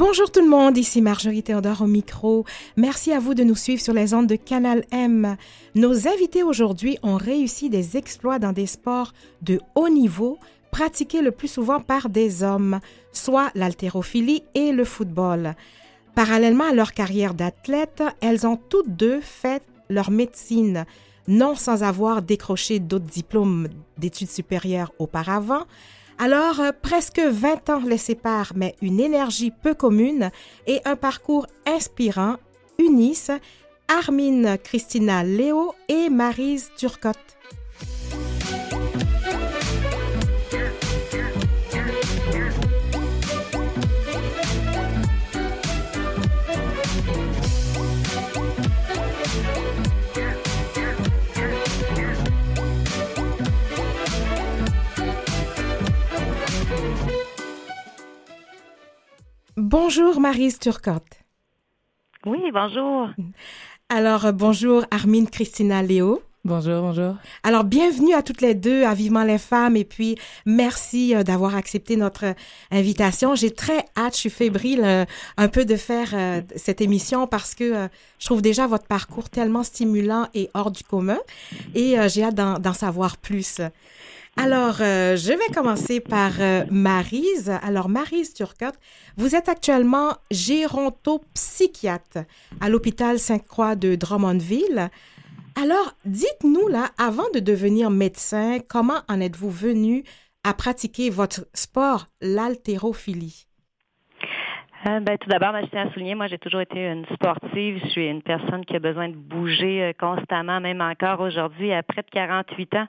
Bonjour tout le monde, ici Marjorie Théodore au micro. Merci à vous de nous suivre sur les ondes de Canal M. Nos invités aujourd'hui ont réussi des exploits dans des sports de haut niveau, pratiqués le plus souvent par des hommes, soit l'haltérophilie et le football. Parallèlement à leur carrière d'athlète, elles ont toutes deux fait leur médecine, non sans avoir décroché d'autres diplômes d'études supérieures auparavant. Alors, presque 20 ans les séparent, mais une énergie peu commune et un parcours inspirant unissent Armine Christina Léo et Maryse Turcotte. Bonjour Maryse Turcotte. Oui, bonjour. Alors, bonjour Armine Christina Léo. Bonjour, bonjour. Alors, bienvenue à toutes les deux à Vivement les femmes et puis merci d'avoir accepté notre invitation. J'ai très hâte, je suis fébrile un peu de faire cette émission parce que je trouve déjà votre parcours tellement stimulant et hors du commun et j'ai hâte d'en savoir plus. Alors, je vais commencer par Maryse. Alors, Maryse Turcotte, vous êtes actuellement gérontopsychiatre à l'hôpital Sainte-Croix de Drummondville. Alors, dites-nous, là, avant de devenir médecin, comment en êtes-vous venu à pratiquer votre sport, l'haltérophilie? Tout d'abord, je tiens à souligner, moi, j'ai toujours été une sportive. Je suis une personne qui a besoin de bouger constamment, même encore aujourd'hui, à près de 48 ans.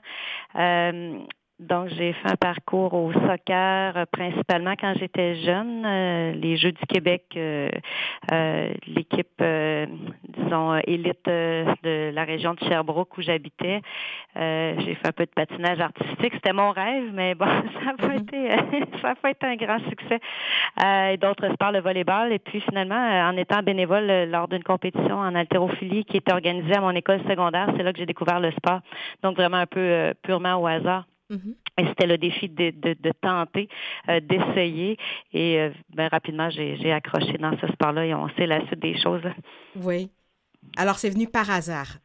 Donc, j'ai fait un parcours au soccer, principalement quand j'étais jeune. Les Jeux du Québec, l'équipe, disons, élite de la région de Sherbrooke où j'habitais. J'ai fait un peu de patinage artistique. C'était mon rêve, mais bon, ça n'a pas été un grand succès. Et d'autres sports, le volleyball. Et puis, finalement, en étant bénévole lors d'une compétition en haltérophilie qui était organisée à mon école secondaire, c'est là que j'ai découvert le sport. Donc, vraiment un peu purement au hasard. Et c'était le défi de tenter, d'essayer. Et rapidement, j'ai accroché dans ce sport-là et on sait la suite des choses. Oui. Alors, c'est venu par hasard.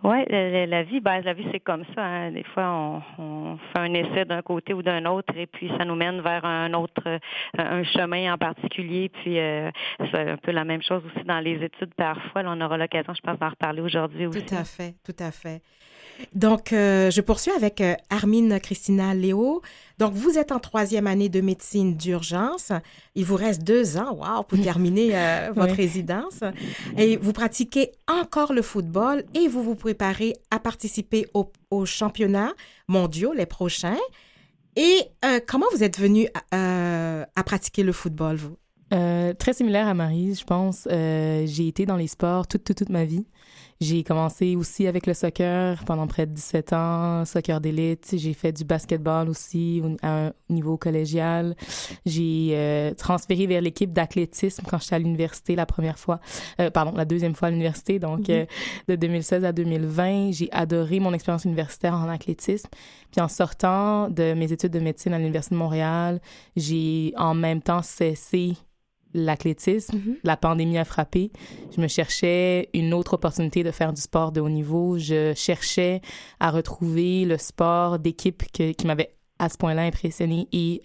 Oui, la vie, c'est comme ça. Hein. Des fois, on fait un essai d'un côté ou d'un autre et puis ça nous mène vers un chemin en particulier. Puis c'est un peu la même chose aussi dans les études parfois. Là, on aura l'occasion, je pense, d'en reparler aujourd'hui aussi. Tout à fait, tout à fait. Donc, je poursuis avec Armine Christina Léo. Donc, vous êtes en 3e année de médecine d'urgence. Il vous reste 2 ans, pour terminer votre résidence. Et vous pratiquez encore le football et vous vous préparez à participer aux championnats mondiaux, les prochains. Et comment vous êtes venu à pratiquer le football, vous? Très similaire à Maryse, je pense. J'ai été dans les sports toute ma vie. J'ai commencé aussi avec le soccer pendant près de 17 ans, soccer d'élite. J'ai fait du basketball aussi à un niveau collégial. J'ai transféré vers l'équipe d'athlétisme quand j'étais à l'université la deuxième fois à l'université, donc de 2016 à 2020. J'ai adoré mon expérience universitaire en athlétisme. Puis en sortant de mes études de médecine à l'Université de Montréal, j'ai en même temps cessé l'athlétisme. La pandémie a frappé. Je me cherchais une autre opportunité de faire du sport de haut niveau. Je cherchais à retrouver le sport d'équipe qui m'avait à ce point-là impressionnée et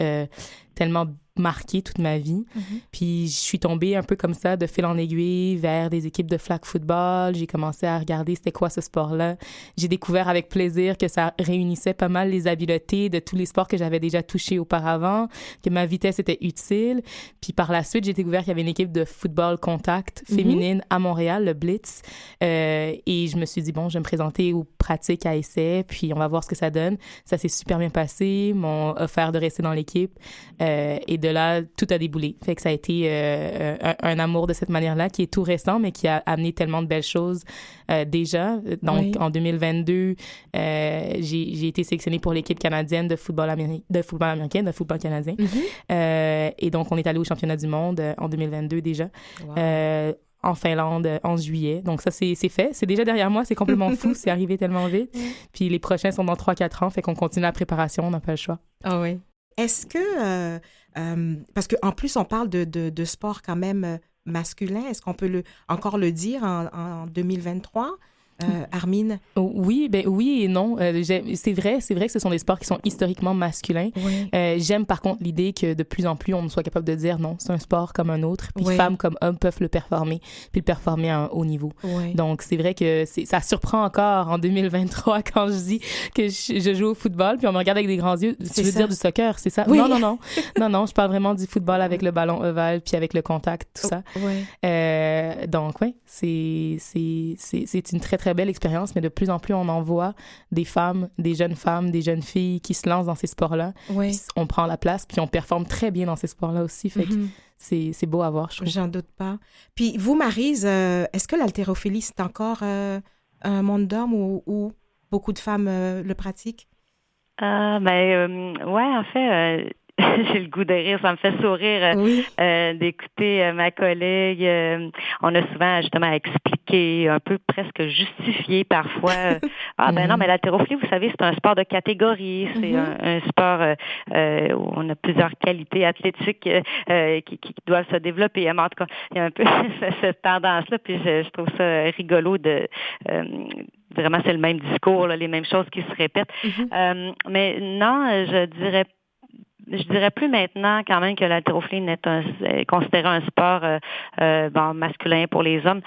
tellement marqué toute ma vie. Puis je suis tombée un peu comme ça, de fil en aiguille, vers des équipes de flag football. J'ai commencé à regarder c'était quoi ce sport-là. J'ai découvert avec plaisir que ça réunissait pas mal les habiletés de tous les sports que j'avais déjà touchés auparavant, que ma vitesse était utile. Puis par la suite, j'ai découvert qu'il y avait une équipe de football contact féminine à Montréal, le Blitz. Et je me suis dit, bon, je vais me présenter aux pratiques à essai, puis on va voir ce que ça donne. Ça s'est super bien passé. Ils m'ont offert de rester dans l'équipe. Et de là, tout a déboulé. Fait que ça a été un amour de cette manière-là qui est tout récent, mais qui a amené tellement de belles choses déjà. Donc, en 2022, j'ai été sélectionnée pour l'équipe canadienne de football canadien. Et donc, on est allé au championnat du monde en 2022 déjà. En Finlande en juillet. Donc ça, c'est fait. C'est déjà derrière moi. C'est complètement fou. C'est arrivé tellement vite. Puis les prochains sont dans 3-4 ans. Fait qu'on continue la préparation. On n'a pas le choix. Ah oui. est-ce que, parce qu'en plus, on parle de sport quand même masculin, est-ce qu'on peut encore le dire en 2023? Armin? Oui, oui et non. C'est vrai que ce sont des sports qui sont historiquement masculins. Oui. J'aime par contre l'idée que de plus en plus on soit capable de dire non, c'est un sport comme un autre, puis Oui. femmes comme hommes peuvent le performer, puis le performer à un haut niveau. Oui. Donc c'est vrai que ça surprend encore en 2023 quand je dis que je joue au football, puis on me regarde avec des grands yeux. Tu veux dire du soccer, c'est ça? Oui. Non, je parle vraiment du football avec le ballon ovale, puis avec le contact, tout ça. Oui. Donc oui, c'est une très très belle expérience, mais de plus en plus on en voit des femmes, des jeunes filles qui se lancent dans ces sports-là. Oui. Puis on prend la place, puis on performe très bien dans ces sports-là aussi. Fait que c'est beau à voir, je trouve. J'en doute pas. Puis vous, Maryse, est-ce que l'haltérophilie, c'est encore un monde d'hommes ou beaucoup de femmes le pratiquent? Ouais, en fait, j'ai le goût de rire, ça me fait sourire d'écouter ma collègue. On a souvent justement expliqué, un peu presque justifié parfois. Non, mais l'haltérophilie, vous savez, c'est un sport de catégorie. C'est un sport où on a plusieurs qualités athlétiques qui doivent se développer. Mais en tout cas, il y a un peu cette tendance-là, puis je trouve ça rigolo de... vraiment, c'est le même discours, là, les mêmes choses qui se répètent. Mais non, je dirais plus maintenant quand même que l'haltérophilie est considéré un sport masculin pour les hommes.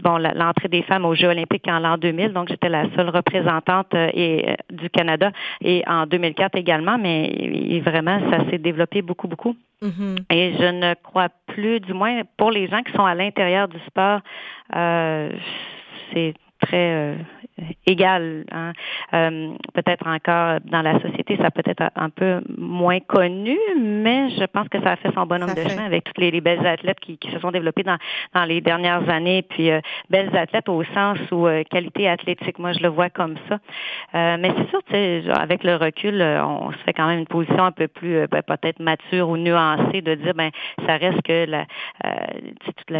L'entrée des femmes aux Jeux olympiques en l'an 2000, donc j'étais la seule représentante du Canada, et en 2004 également, mais vraiment ça s'est développé beaucoup. Et je ne crois plus, du moins pour les gens qui sont à l'intérieur du sport, c'est très égal. Hein. Peut-être encore dans la société, ça peut être un peu moins connu, mais je pense que ça a fait son bonhomme de chemin avec toutes les belles athlètes qui se sont développées dans les dernières années, puis belles athlètes au sens où qualité athlétique, moi je le vois comme ça. Mais c'est sûr, tu sais, avec le recul, on se fait quand même une position un peu plus peut-être mature ou nuancée de dire ça reste que tout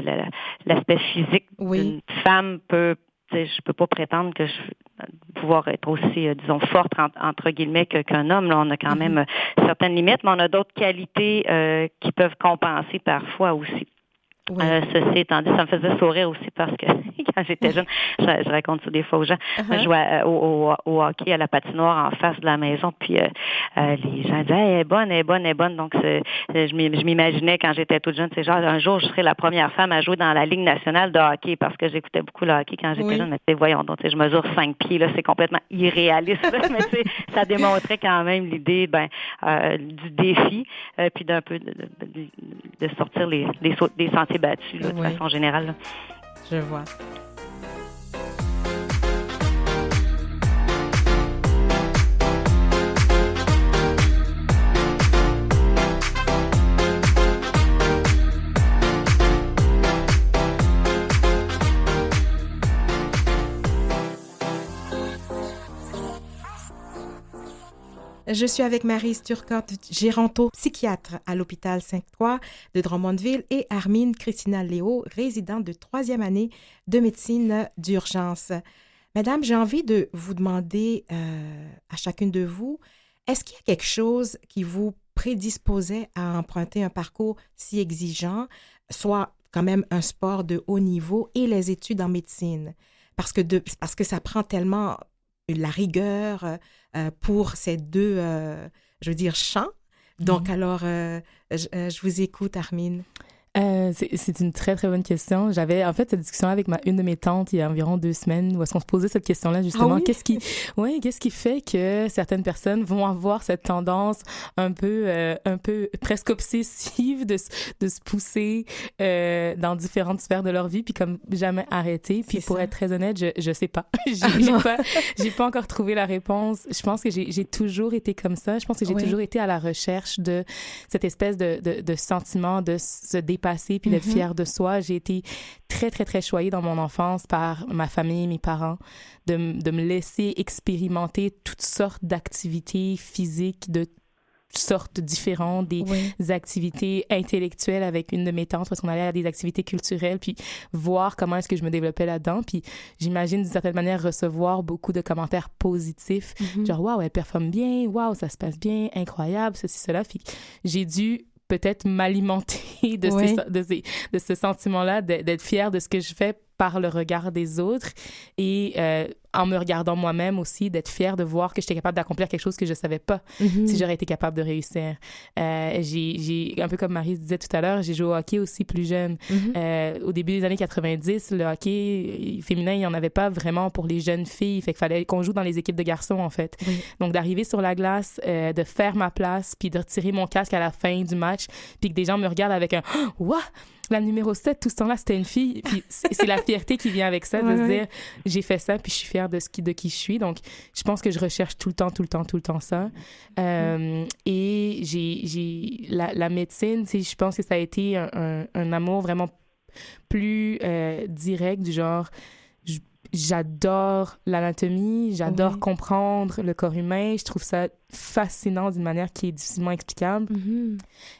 l'aspect physique d'une femme peut... Je peux pas prétendre que je pouvoir être aussi, disons, forte, entre guillemets, qu'un homme. Là, on a quand même certaines limites, mais on a d'autres qualités qui peuvent compenser parfois aussi. Ceci étant dit, ça me faisait sourire aussi parce que quand j'étais jeune, je raconte ça des fois aux gens, je jouais au hockey à la patinoire en face de la maison, puis les gens disaient elle est bonne. Donc je m'imaginais quand j'étais toute jeune, c'est genre un jour je serai la première femme à jouer dans la Ligue nationale de hockey, parce que j'écoutais beaucoup le hockey quand j'étais jeune. Mais voyons donc, je mesure 5 pieds, là, c'est complètement irréaliste, mais ça démontrait quand même l'idée du défi, puis d'un peu de sortir des sentiers battus, là, de façon générale. Là. Je vois. Je suis avec Maryse Turcotte-Géranteau, psychiatre à l'hôpital Sainte-Croix de Drummondville, et Armin Christina-Léo, résidente de 3e année de médecine d'urgence. Mesdames, j'ai envie de vous demander à chacune de vous, est-ce qu'il y a quelque chose qui vous prédisposait à emprunter un parcours si exigeant, soit quand même un sport de haut niveau et les études en médecine? Parce que ça prend tellement la rigueur pour ces deux, champs. Donc, alors, je vous écoute, Armin. C'est une très, très bonne question. J'avais, en fait, cette discussion avec une de mes tantes il y a environ 2 semaines, où est-ce qu'on se posait cette question-là, justement. Qu'est-ce qui fait que certaines personnes vont avoir cette tendance un peu presque obsessive de se pousser dans différentes sphères de leur vie, puis comme jamais arrêter. Puis pour être très honnête, je sais pas. J'ai pas encore trouvé la réponse. Je pense que j'ai toujours été comme ça. Je pense que j'ai toujours été à la recherche de cette espèce de sentiment de se dépasser puis d'être fière de soi. J'ai été très, très, très choyée dans mon enfance par ma famille, mes parents, de me laisser expérimenter toutes sortes d'activités physiques, sortes différentes, des activités intellectuelles avec une de mes tantes, parce qu'on allait à des activités culturelles, puis voir comment est-ce que je me développais là-dedans. Puis j'imagine, d'une certaine manière, recevoir beaucoup de commentaires positifs, genre « Waouh, elle performe bien, waouh, ça se passe bien, incroyable, ceci, cela ». Puis j'ai dû peut-être m'alimenter de ce sentiment-là, d'être fière de ce que je fais par le regard des autres et en me regardant moi-même aussi, d'être fière de voir que j'étais capable d'accomplir quelque chose que je ne savais pas si j'aurais été capable de réussir. J'ai, un peu comme Marie disait tout à l'heure, j'ai joué au hockey aussi plus jeune. Au début des années 90, le hockey féminin, il n'y en avait pas vraiment pour les jeunes filles. Fait qu'il fallait qu'on joue dans les équipes de garçons, en fait. Donc, d'arriver sur la glace, de faire ma place, puis de retirer mon casque à la fin du match, puis que des gens me regardent avec un « Ouah! » La numéro 7, tout ce temps-là, c'était une fille. Puis c'est la fierté qui vient avec ça, de se dire, j'ai fait ça, puis je suis fière de qui je suis. Donc, je pense que je recherche tout le temps ça. Et j'ai la médecine, tu sais, je pense que ça a été un amour vraiment plus direct, du genre, j'adore l'anatomie, j'adore comprendre le corps humain. Je trouve ça fascinant d'une manière qui est difficilement explicable.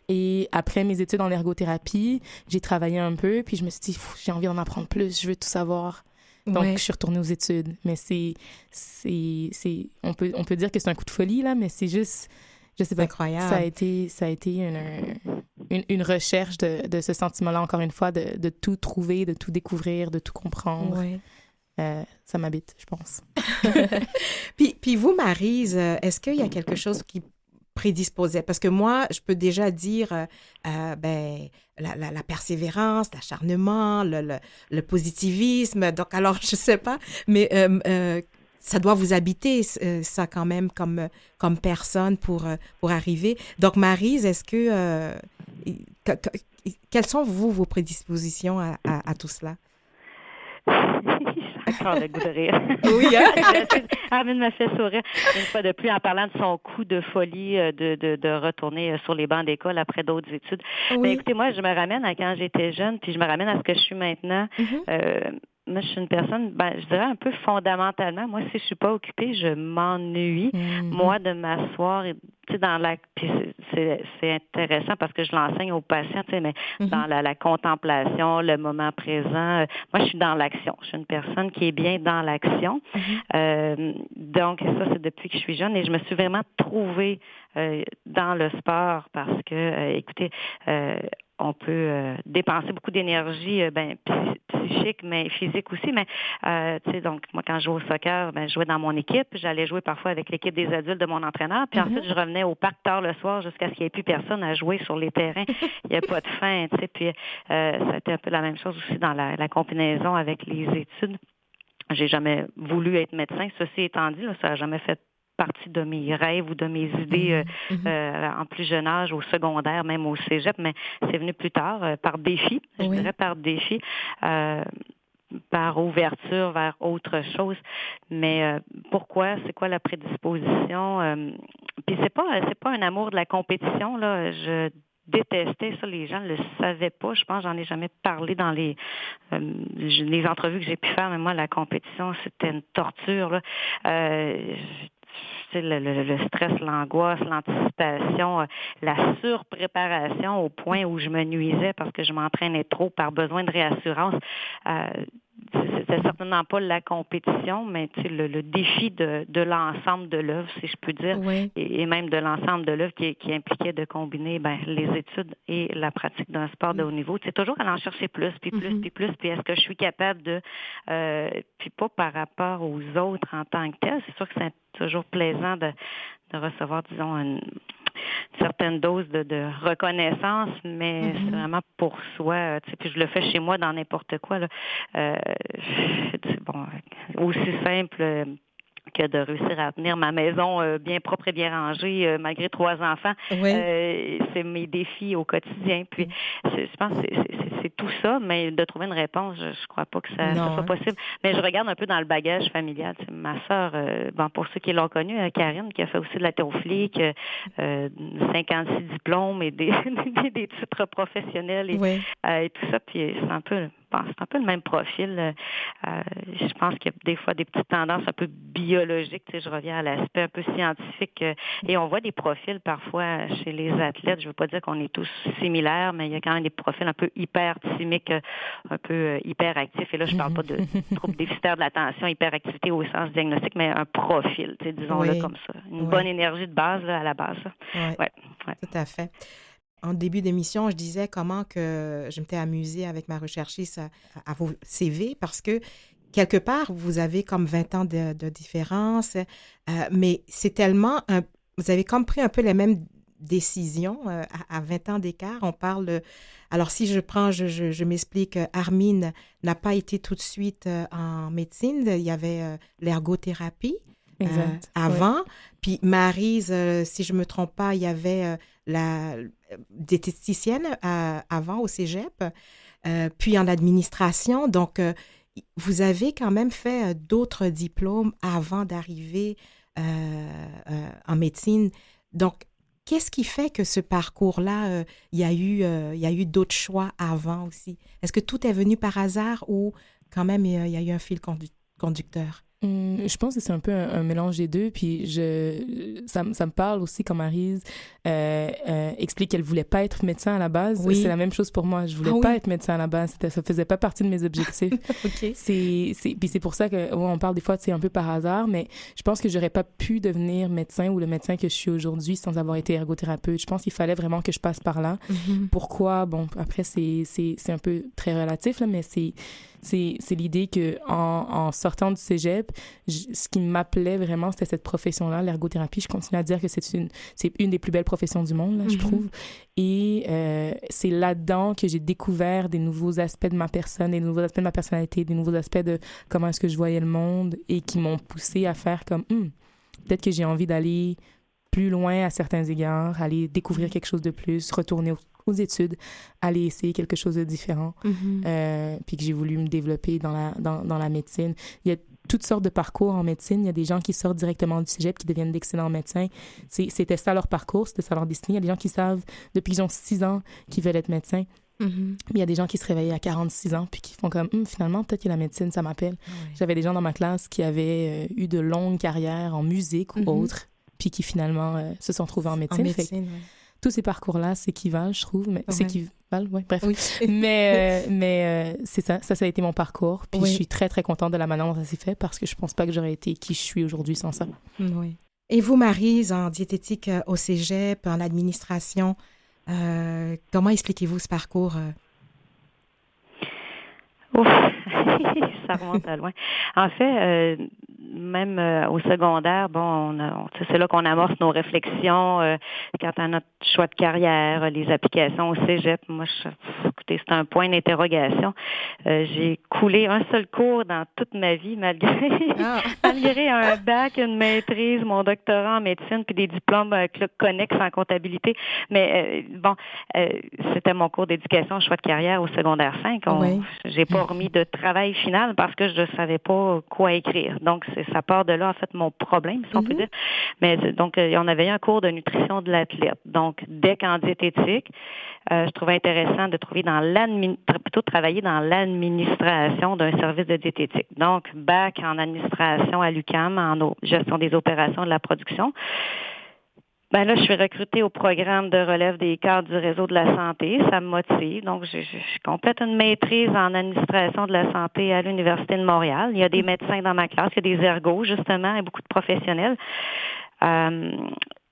Et après mes études en ergothérapie, j'ai travaillé un peu, puis je me suis dit, j'ai envie d'en apprendre plus, je veux tout savoir. Donc, je suis retournée aux études. Mais on peut dire que c'est un coup de folie, là, mais c'est juste, je sais pas, incroyable. Ça a été une recherche de ce sentiment-là, encore une fois, de tout trouver, de tout découvrir, de tout comprendre. Ça m'habite, je pense. Puis vous, Maryse, est-ce qu'il y a quelque chose qui prédisposait? Parce que moi, je peux déjà dire la persévérance, l'acharnement, le positivisme. Donc, alors, je sais pas, mais ça doit vous habiter, ça, quand même, comme personne pour arriver. Donc, Maryse, est-ce que... quelles sont, vos prédispositions à tout cela? Encore le goût de rire. Oui, hein? Armin me fait sourire. Une fois de plus, en parlant de son coup de folie de retourner sur les bancs d'école après d'autres études. Mais écoutez, moi, je me ramène à quand j'étais jeune, puis je me ramène à ce que je suis maintenant. Moi, je suis une personne, je dirais un peu fondamentalement. Moi, si je suis pas occupée, je m'ennuie. Moi, de m'asseoir, tu sais, puis c'est intéressant parce que je l'enseigne aux patients, tu sais, mais dans la contemplation, le moment présent, moi, je suis dans l'action. Je suis une personne qui est bien dans l'action. Donc, ça, c'est depuis que je suis jeune et je me suis vraiment trouvée dans le sport parce que, écoutez, on peut dépenser beaucoup d'énergie psychique, mais physique aussi. Mais, tu sais, donc, moi, quand je jouais au soccer, je jouais dans mon équipe. J'allais jouer parfois avec l'équipe des adultes de mon entraîneur. Puis ensuite, je revenais au parc tard le soir jusqu'à ce qu'il n'y ait plus personne à jouer sur les terrains. Il n'y a pas de fin, tu sais. Puis, ça a été un peu la même chose aussi dans la combinaison avec les études. J'ai jamais voulu être médecin. Ceci étant dit, là, ça n'a jamais fait partie de mes rêves ou de mes idées en plus jeune âge, au secondaire, même au cégep, mais c'est venu plus tard, par défi, je dirais par défi, par ouverture vers autre chose. Mais pourquoi? C'est quoi la prédisposition? Puis c'est pas un amour de la compétition, là. Je détestais ça, les gens ne le savaient pas. Je pense que j'en ai jamais parlé dans les entrevues que j'ai pu faire, mais moi, la compétition, c'était une torture, là. Le stress, l'angoisse, l'anticipation, la surpréparation au point où je me nuisais parce que je m'entraînais trop par besoin de réassurance. C'était certainement pas la compétition, mais le défi de l'ensemble de l'œuvre, si je peux dire, et même de l'ensemble de l'œuvre qui impliquait de combiner les études et la pratique d'un sport de haut niveau. C'est toujours aller en chercher plus, puis est-ce que je suis capable de... puis pas par rapport aux autres en tant que tel. C'est sûr que c'est toujours plaisant de recevoir, disons, une certaine dose de reconnaissance, mais c'est vraiment pour soi. Puis je le fais chez moi dans n'importe quoi, là. Aussi simple que de réussir à tenir ma maison bien propre et bien rangée malgré 3 enfants. C'est mes défis au quotidien. Puis je pense que c'est tout ça, mais de trouver une réponse, je crois pas que ça soit possible. Mais je regarde un peu dans le bagage familial. Ma sœur, pour ceux qui l'ont connue, Karine, qui a fait aussi de l'haltérophilie, 56 diplômes et des titres professionnels et tout ça. Puis c'est un peu c'est un peu le même profil. Je pense qu'il y a des fois des petites tendances un peu biologiques. Tu sais, je reviens à l'aspect un peu scientifique. Et on voit des profils parfois chez les athlètes. Je ne veux pas dire qu'on est tous similaires, mais il y a quand même des profils un peu hyperthymiques, un peu hyperactifs. Et là, je ne parle pas de troubles déficitaires de l'attention, hyperactivité au sens diagnostique, mais un profil, tu sais, disons-le comme ça. Une bonne énergie de base là, à la base. Oui, tout à fait. En début d'émission, je disais comment que je m'étais amusée avec ma recherchiste à vos CV parce que quelque part, vous avez comme 20 ans de différence, mais c'est tellement... vous avez comme pris un peu les mêmes décisions à 20 ans d'écart. On parle... alors, si je m'explique, Armin n'a pas été tout de suite en médecine. Il y avait l'ergothérapie avant. Oui. Puis Maryse, si je ne me trompe pas, il y avait la diététicienne avant au cégep, puis en administration. Donc, vous avez quand même fait d'autres diplômes avant d'arriver en médecine. Donc, qu'est-ce qui fait que ce parcours-là, il y a eu d'autres choix avant aussi? Est-ce que tout est venu par hasard ou quand même il y a eu un fil conducteur? Je pense que c'est un peu un mélange des deux. Puis ça me parle aussi quand Maryse explique qu'elle voulait pas être médecin à la base. Oui. C'est la même chose pour moi. Je voulais pas être médecin à la base. Ça faisait pas partie de mes objectifs. Okay. Puis c'est pour ça que on parle des fois c'est un peu par hasard, mais je pense que j'aurais pas pu devenir médecin ou le médecin que je suis aujourd'hui sans avoir été ergothérapeute. Je pense qu'il fallait vraiment que je passe par là. Mm-hmm. Pourquoi? Bon, après c'est un peu très relatif là, mais c'est l'idée que en sortant du cégep, ce qui m'appelait vraiment, c'était cette profession-là, l'ergothérapie. Je continue à dire que c'est une des plus belles professions du monde, là, je trouve. Et c'est là-dedans que j'ai découvert des nouveaux aspects de ma personne, des nouveaux aspects de ma personnalité, des nouveaux aspects de comment est-ce que je voyais le monde et qui m'ont poussé à faire comme peut-être que j'ai envie d'aller plus loin à certains égards, aller découvrir quelque chose de plus, retourner aux études, aller essayer quelque chose de différent, puis que j'ai voulu me développer dans la médecine. Il y a toutes sortes de parcours en médecine. Il y a des gens qui sortent directement du cégep, qui deviennent d'excellents médecins. C'était ça leur parcours, c'était ça leur destinée. Il y a des gens qui savent, depuis qu'ils ont 6 ans, qu'ils veulent être médecins. Mm-hmm. Il y a des gens qui se réveillent à 46 ans puis qui font comme finalement peut-être que la médecine ça m'appelle. Ouais. J'avais des gens dans ma classe qui avaient eu de longues carrières en musique ou autre puis qui finalement se sont trouvés en médecine. Tous ces parcours-là s'équivalent, je trouve, mais s'équivalent, bref. Oui. mais c'est ça a été mon parcours. Puis je suis très, très contente de la manière dont ça s'est fait parce que je pense pas que j'aurais été qui je suis aujourd'hui sans ça. Oui. Et vous, Maryse, en diététique au cégep, en administration, comment expliquez-vous ce parcours? Ouf, ça remonte à loin. En fait, même au secondaire, c'est là qu'on amorce nos réflexions quant à notre choix de carrière, les applications au cégep. Moi, écoutez, c'est un point d'interrogation. J'ai coulé un seul cours dans toute ma vie, malgré un bac, une maîtrise, mon doctorat en médecine, puis des diplômes connexes en comptabilité. Mais c'était mon cours d'éducation, choix de carrière au secondaire 5. J'ai pas remis de travail final parce que je savais pas quoi écrire. Donc, ça part de là, en fait, mon problème, si on peut dire. Mais donc, on avait eu un cours de nutrition de l'athlète. Donc, DEC en diététique. Je trouvais intéressant de travailler dans l'administration d'un service de diététique. Donc, bac en administration à l'UQAM, en gestion des opérations de la production. Ben là, je suis recrutée au programme de relève des cadres du réseau de la santé. Ça me motive. Donc, je complète une maîtrise en administration de la santé à l'Université de Montréal. Il y a des médecins dans ma classe, il y a des ergos, justement, et beaucoup de professionnels.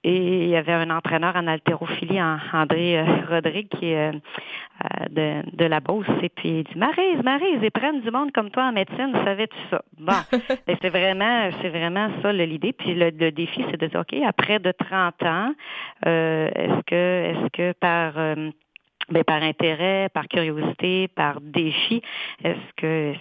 Et il y avait un entraîneur en haltérophilie, André Rodrigue, qui est de la Beauce. Et puis, il dit, Maryse, ils prennent du monde comme toi en médecine, savais-tu ça? Bon, c'est vraiment ça l'idée. Puis le défi, c'est de dire, OK, après de 30 ans, est-ce que par intérêt, par curiosité, par défi, est-ce que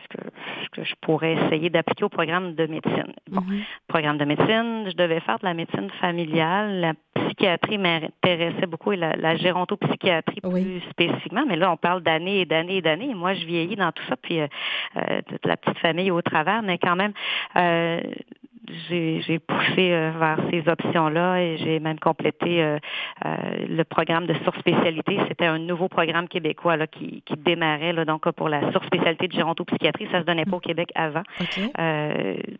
je pourrais essayer d'appliquer au programme de médecine? Bon, programme de médecine, je devais faire de la médecine familiale, la psychiatrie m'intéressait beaucoup et la gérontopsychiatrie plus spécifiquement, mais là, on parle d'années et d'années et d'années. Moi, je vieillis dans tout ça, puis toute la petite famille au travers, mais quand même, j'ai poussé vers ces options-là et j'ai même complété le programme de surspécialité. C'était un nouveau programme québécois là, qui démarrait là, donc pour la surspécialité de gérontopsychiatrie. Ça se donnait pas au Québec avant. Okay.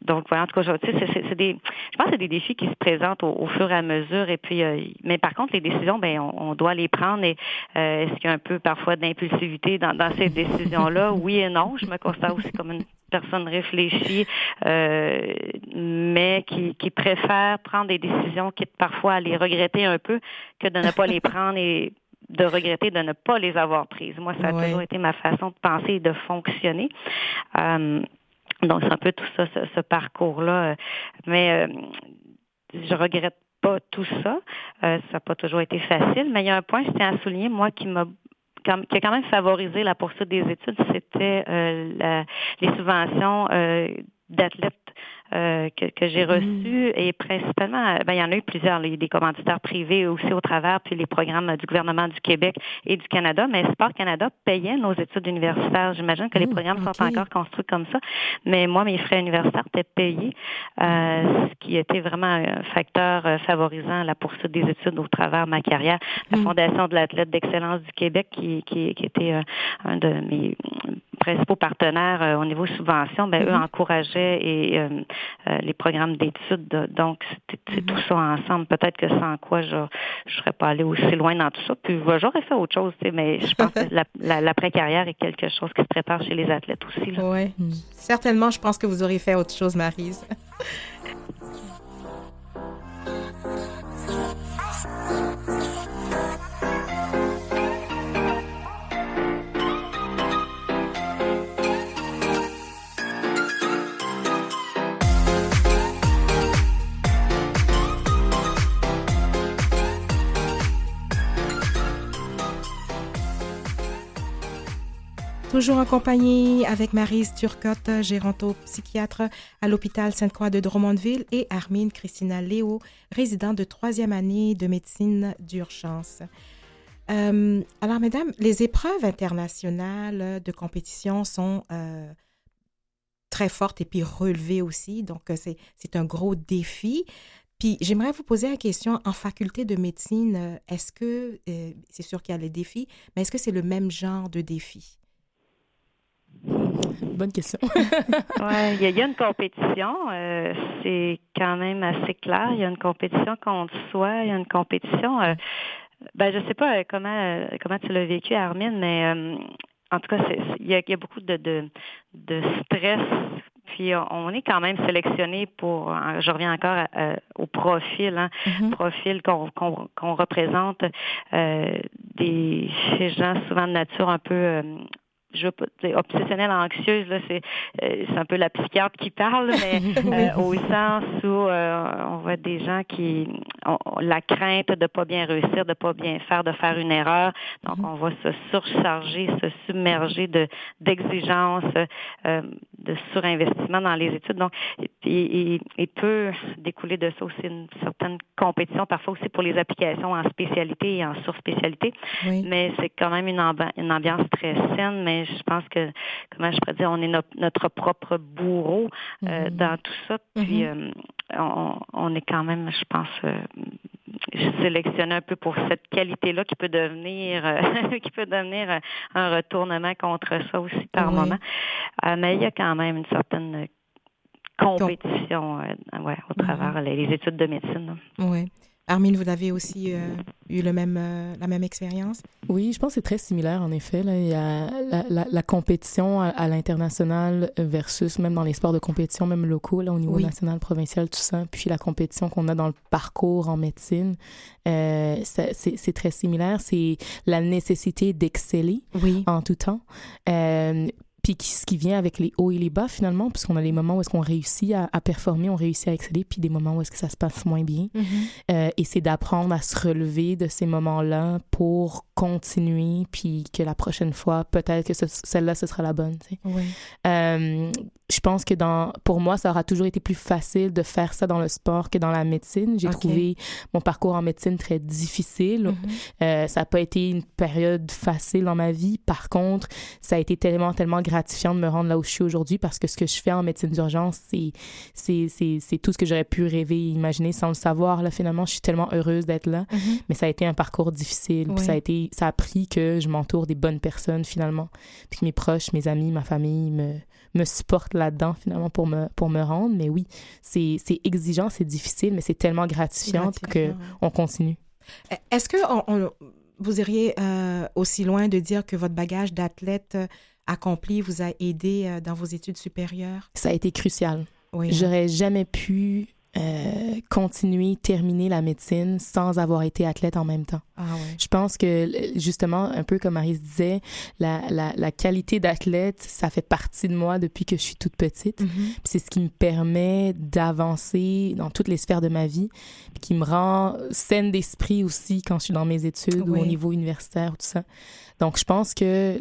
Donc voilà, en tout cas, je pense que c'est des défis qui se présentent au fur et à mesure. Et puis, mais par contre, les décisions, ben on doit les prendre. Et est-ce qu'il y a un peu parfois d'impulsivité dans ces décisions-là? Oui et non. Je me constate aussi comme une personne réfléchie, mais qui préfère prendre des décisions, quitte parfois à les regretter un peu, que de ne pas les prendre et de regretter de ne pas les avoir prises. Moi, ça a toujours été ma façon de penser et de fonctionner. Donc, c'est un peu tout ça, ce parcours-là. Mais je regrette pas tout ça. Ça n'a pas toujours été facile. Mais il y a un point, je tiens à souligner, moi, qui a quand même favorisé la poursuite des études, c'était les subventions d'athlètes que j'ai reçues et principalement, il y en a eu plusieurs. Il y a des commanditaires privés aussi au travers, puis les programmes du gouvernement du Québec et du Canada, mais Sport Canada payait nos études universitaires. J'imagine que les programmes sont encore construits comme ça, mais moi, mes frais universitaires étaient payés, ce qui était vraiment un facteur favorisant la poursuite des études au travers de ma carrière. La Fondation de l'athlète d'excellence du Québec, qui était un de mes principaux partenaires au niveau subvention, eux encourageaient les programmes d'études. Donc, c'est tout ça ensemble. Peut-être que sans quoi je serais pas allée aussi loin dans tout ça. Puis, j'aurais fait autre chose, mais je pense que l'après-carrière est quelque chose qui se prépare chez les athlètes aussi. Oui, certainement, je pense que vous aurez fait autre chose, Maryse. Toujours en compagnie avec Maryse Turcotte, gérontopsychiatre à l'hôpital Sainte-Croix de Drummondville, et Armine Christina Léo, résidente de 3e année de médecine d'urgence. Alors, mesdames, les épreuves internationales de compétition sont très fortes et puis relevées aussi, donc c'est un gros défi. Puis, j'aimerais vous poser la question, en faculté de médecine, est-ce que, c'est sûr qu'il y a les défis, mais est-ce que c'est le même genre de défi? Bonne question. Oui, il y a une compétition, c'est quand même assez clair. Il y a une compétition contre soi, il y a une compétition. Je sais pas comment tu l'as vécu, Armine, mais en tout cas, il y a beaucoup de stress. Puis on est quand même sélectionné pour, je reviens encore au profil, profil qu'on représente, des gens souvent de nature un peu obsessionnelle, anxieuse, là, c'est un peu la psychiatre qui parle, mais au sens où on voit des gens qui ont la crainte de pas bien réussir, de pas bien faire, de faire une erreur. Donc, on va se surcharger, se submerger d'exigences, de surinvestissement dans les études. Donc, il peut découler de ça aussi une certaine compétition, parfois aussi pour les applications en spécialité et en surspécialité. Oui. Mais c'est quand même une ambiance très saine, mais je pense que, comment je pourrais dire, on est notre propre bourreau dans tout ça. Puis, on est quand même, je pense, sélectionné un peu pour cette qualité-là qui peut devenir un retournement contre ça aussi par moment. Mais il y a quand même une certaine compétition au travers les études de médecine. Oui. Armine, vous avez aussi eu la même expérience? Oui, je pense que c'est très similaire, en effet. Là. Il y a la compétition à l'international versus même dans les sports de compétition, même locaux, là, au niveau national, provincial, tout ça. Puis la compétition qu'on a dans le parcours en médecine, c'est très similaire. C'est la nécessité d'exceller en tout temps. Puis ce qui vient avec les hauts et les bas, finalement, puisqu'on a les moments où est-ce qu'on réussit à performer, on réussit à exceller, puis des moments où est-ce que ça se passe moins bien. Et c'est d'apprendre à se relever de ces moments-là pour continuer, puis que la prochaine fois, peut-être que celle-là, ce sera la bonne. Tu sais. je pense que pour moi, ça aura toujours été plus facile de faire ça dans le sport que dans la médecine. J'ai trouvé mon parcours en médecine très difficile. Ça n'a pas été une période facile dans ma vie. Par contre, ça a été tellement, tellement gratifiant de me rendre là où je suis aujourd'hui parce que ce que je fais en médecine d'urgence, c'est tout ce que j'aurais pu rêver et imaginer sans le savoir. Là, finalement, je suis tellement heureuse d'être là. Mais ça a été un parcours difficile. Puis ça a pris que je m'entoure des bonnes personnes, finalement. Puis que mes proches, mes amis, ma famille me supportent là-dedans, finalement, pour me rendre. Mais oui, c'est exigeant, c'est difficile, mais c'est tellement gratifiant qu'on continue. Est-ce que vous iriez aussi loin de dire que votre bagage d'athlète accompli vous a aidé dans vos études supérieures? Ça a été crucial. Oui, J'aurais jamais pu terminer la médecine sans avoir été athlète en même temps. Je pense que, justement, un peu comme Maryse disait, la qualité d'athlète, ça fait partie de moi depuis que je suis toute petite. Puis c'est ce qui me permet d'avancer dans toutes les sphères de ma vie, puis qui me rend saine d'esprit aussi quand je suis dans mes études ou au niveau universitaire, tout ça. Donc, je pense que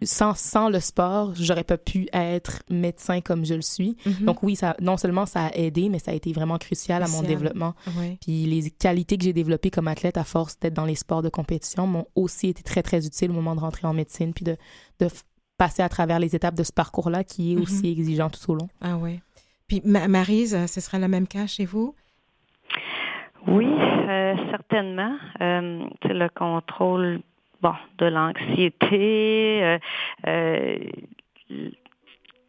sans le sport, j'aurais pas pu être médecin comme je le suis. Donc oui, non seulement ça a aidé, mais ça a été vraiment crucial à mon développement. Puis les qualités que j'ai développées comme athlète à force d'être dans les sports de compétition m'ont aussi été très, très utiles au moment de rentrer en médecine puis de passer à travers les étapes de ce parcours-là qui est aussi exigeant tout au long. Ah oui. Puis Maryse, ce sera le même cas chez vous? Oui, certainement. Le contrôle de l'anxiété,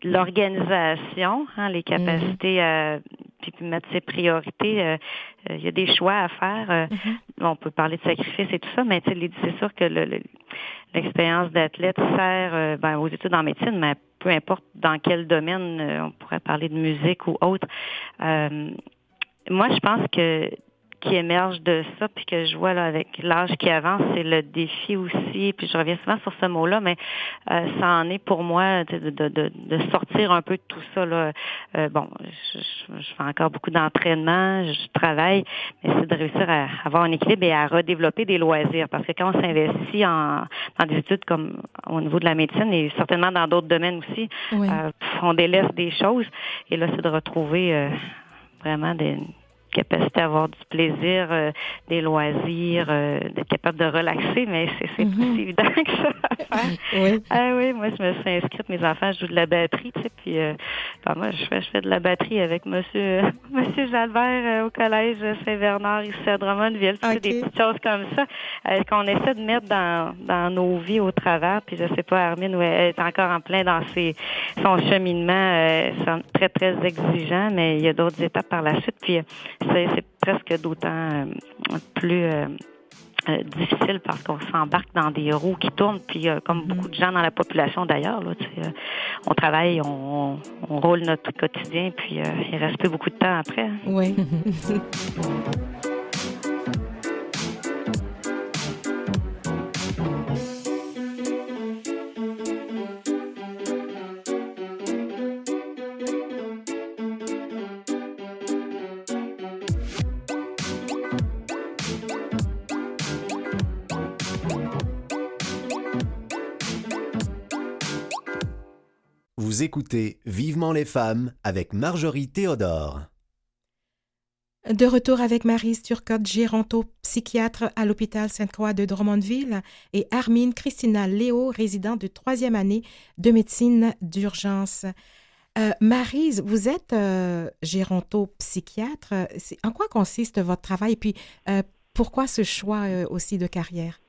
l'organisation, les capacités à puis mettre ses priorités. Il y a des choix à faire. On peut parler de sacrifice et tout ça, mais c'est sûr que l'expérience d'athlète sert aux études en médecine, mais peu importe dans quel domaine, on pourrait parler de musique ou autre. Moi, je pense que qui émerge de ça, puis que je vois là avec l'âge qui avance, c'est le défi aussi, puis je reviens souvent sur ce mot-là, mais ça en est pour moi de sortir un peu de tout ça, là. Je fais encore beaucoup d'entraînement, je travaille, mais c'est de réussir à avoir un équilibre et à redévelopper des loisirs, parce que quand on s'investit dans des études comme au niveau de la médecine et certainement dans d'autres domaines aussi, on délaisse des choses, et là, c'est de retrouver vraiment des capacité à avoir du plaisir, des loisirs, d'être capable de relaxer, mais c'est pas si évident que ça à faire. Oui, moi, je me suis inscrite, mes enfants jouent de la batterie, tu sais, puis moi, je fais de la batterie avec monsieur Jalbert au collège Saint-Bernard, ici à Drummondville, des petites choses comme ça, qu'on essaie de mettre dans nos vies au travers, puis je sais pas, Armine, elle est encore en plein dans son cheminement, c'est très, très exigeant, mais il y a d'autres étapes par la suite, puis c'est presque d'autant plus difficile parce qu'on s'embarque dans des roues qui tournent, puis comme beaucoup de gens dans la population d'ailleurs, là, on travaille, on roule notre quotidien, puis il reste plus beaucoup de temps après. Oui. Vous écoutez Vivement les femmes avec Marjorie Théodore. De retour avec Maryse Turcotte, géronto-psychiatre à l'hôpital Sainte-Croix de Drummondville, et Armine Christina Léo, résidente de 3e année de médecine d'urgence. Maryse, vous êtes géronto-psychiatre. En quoi consiste votre travail et puis pourquoi ce choix aussi de carrière?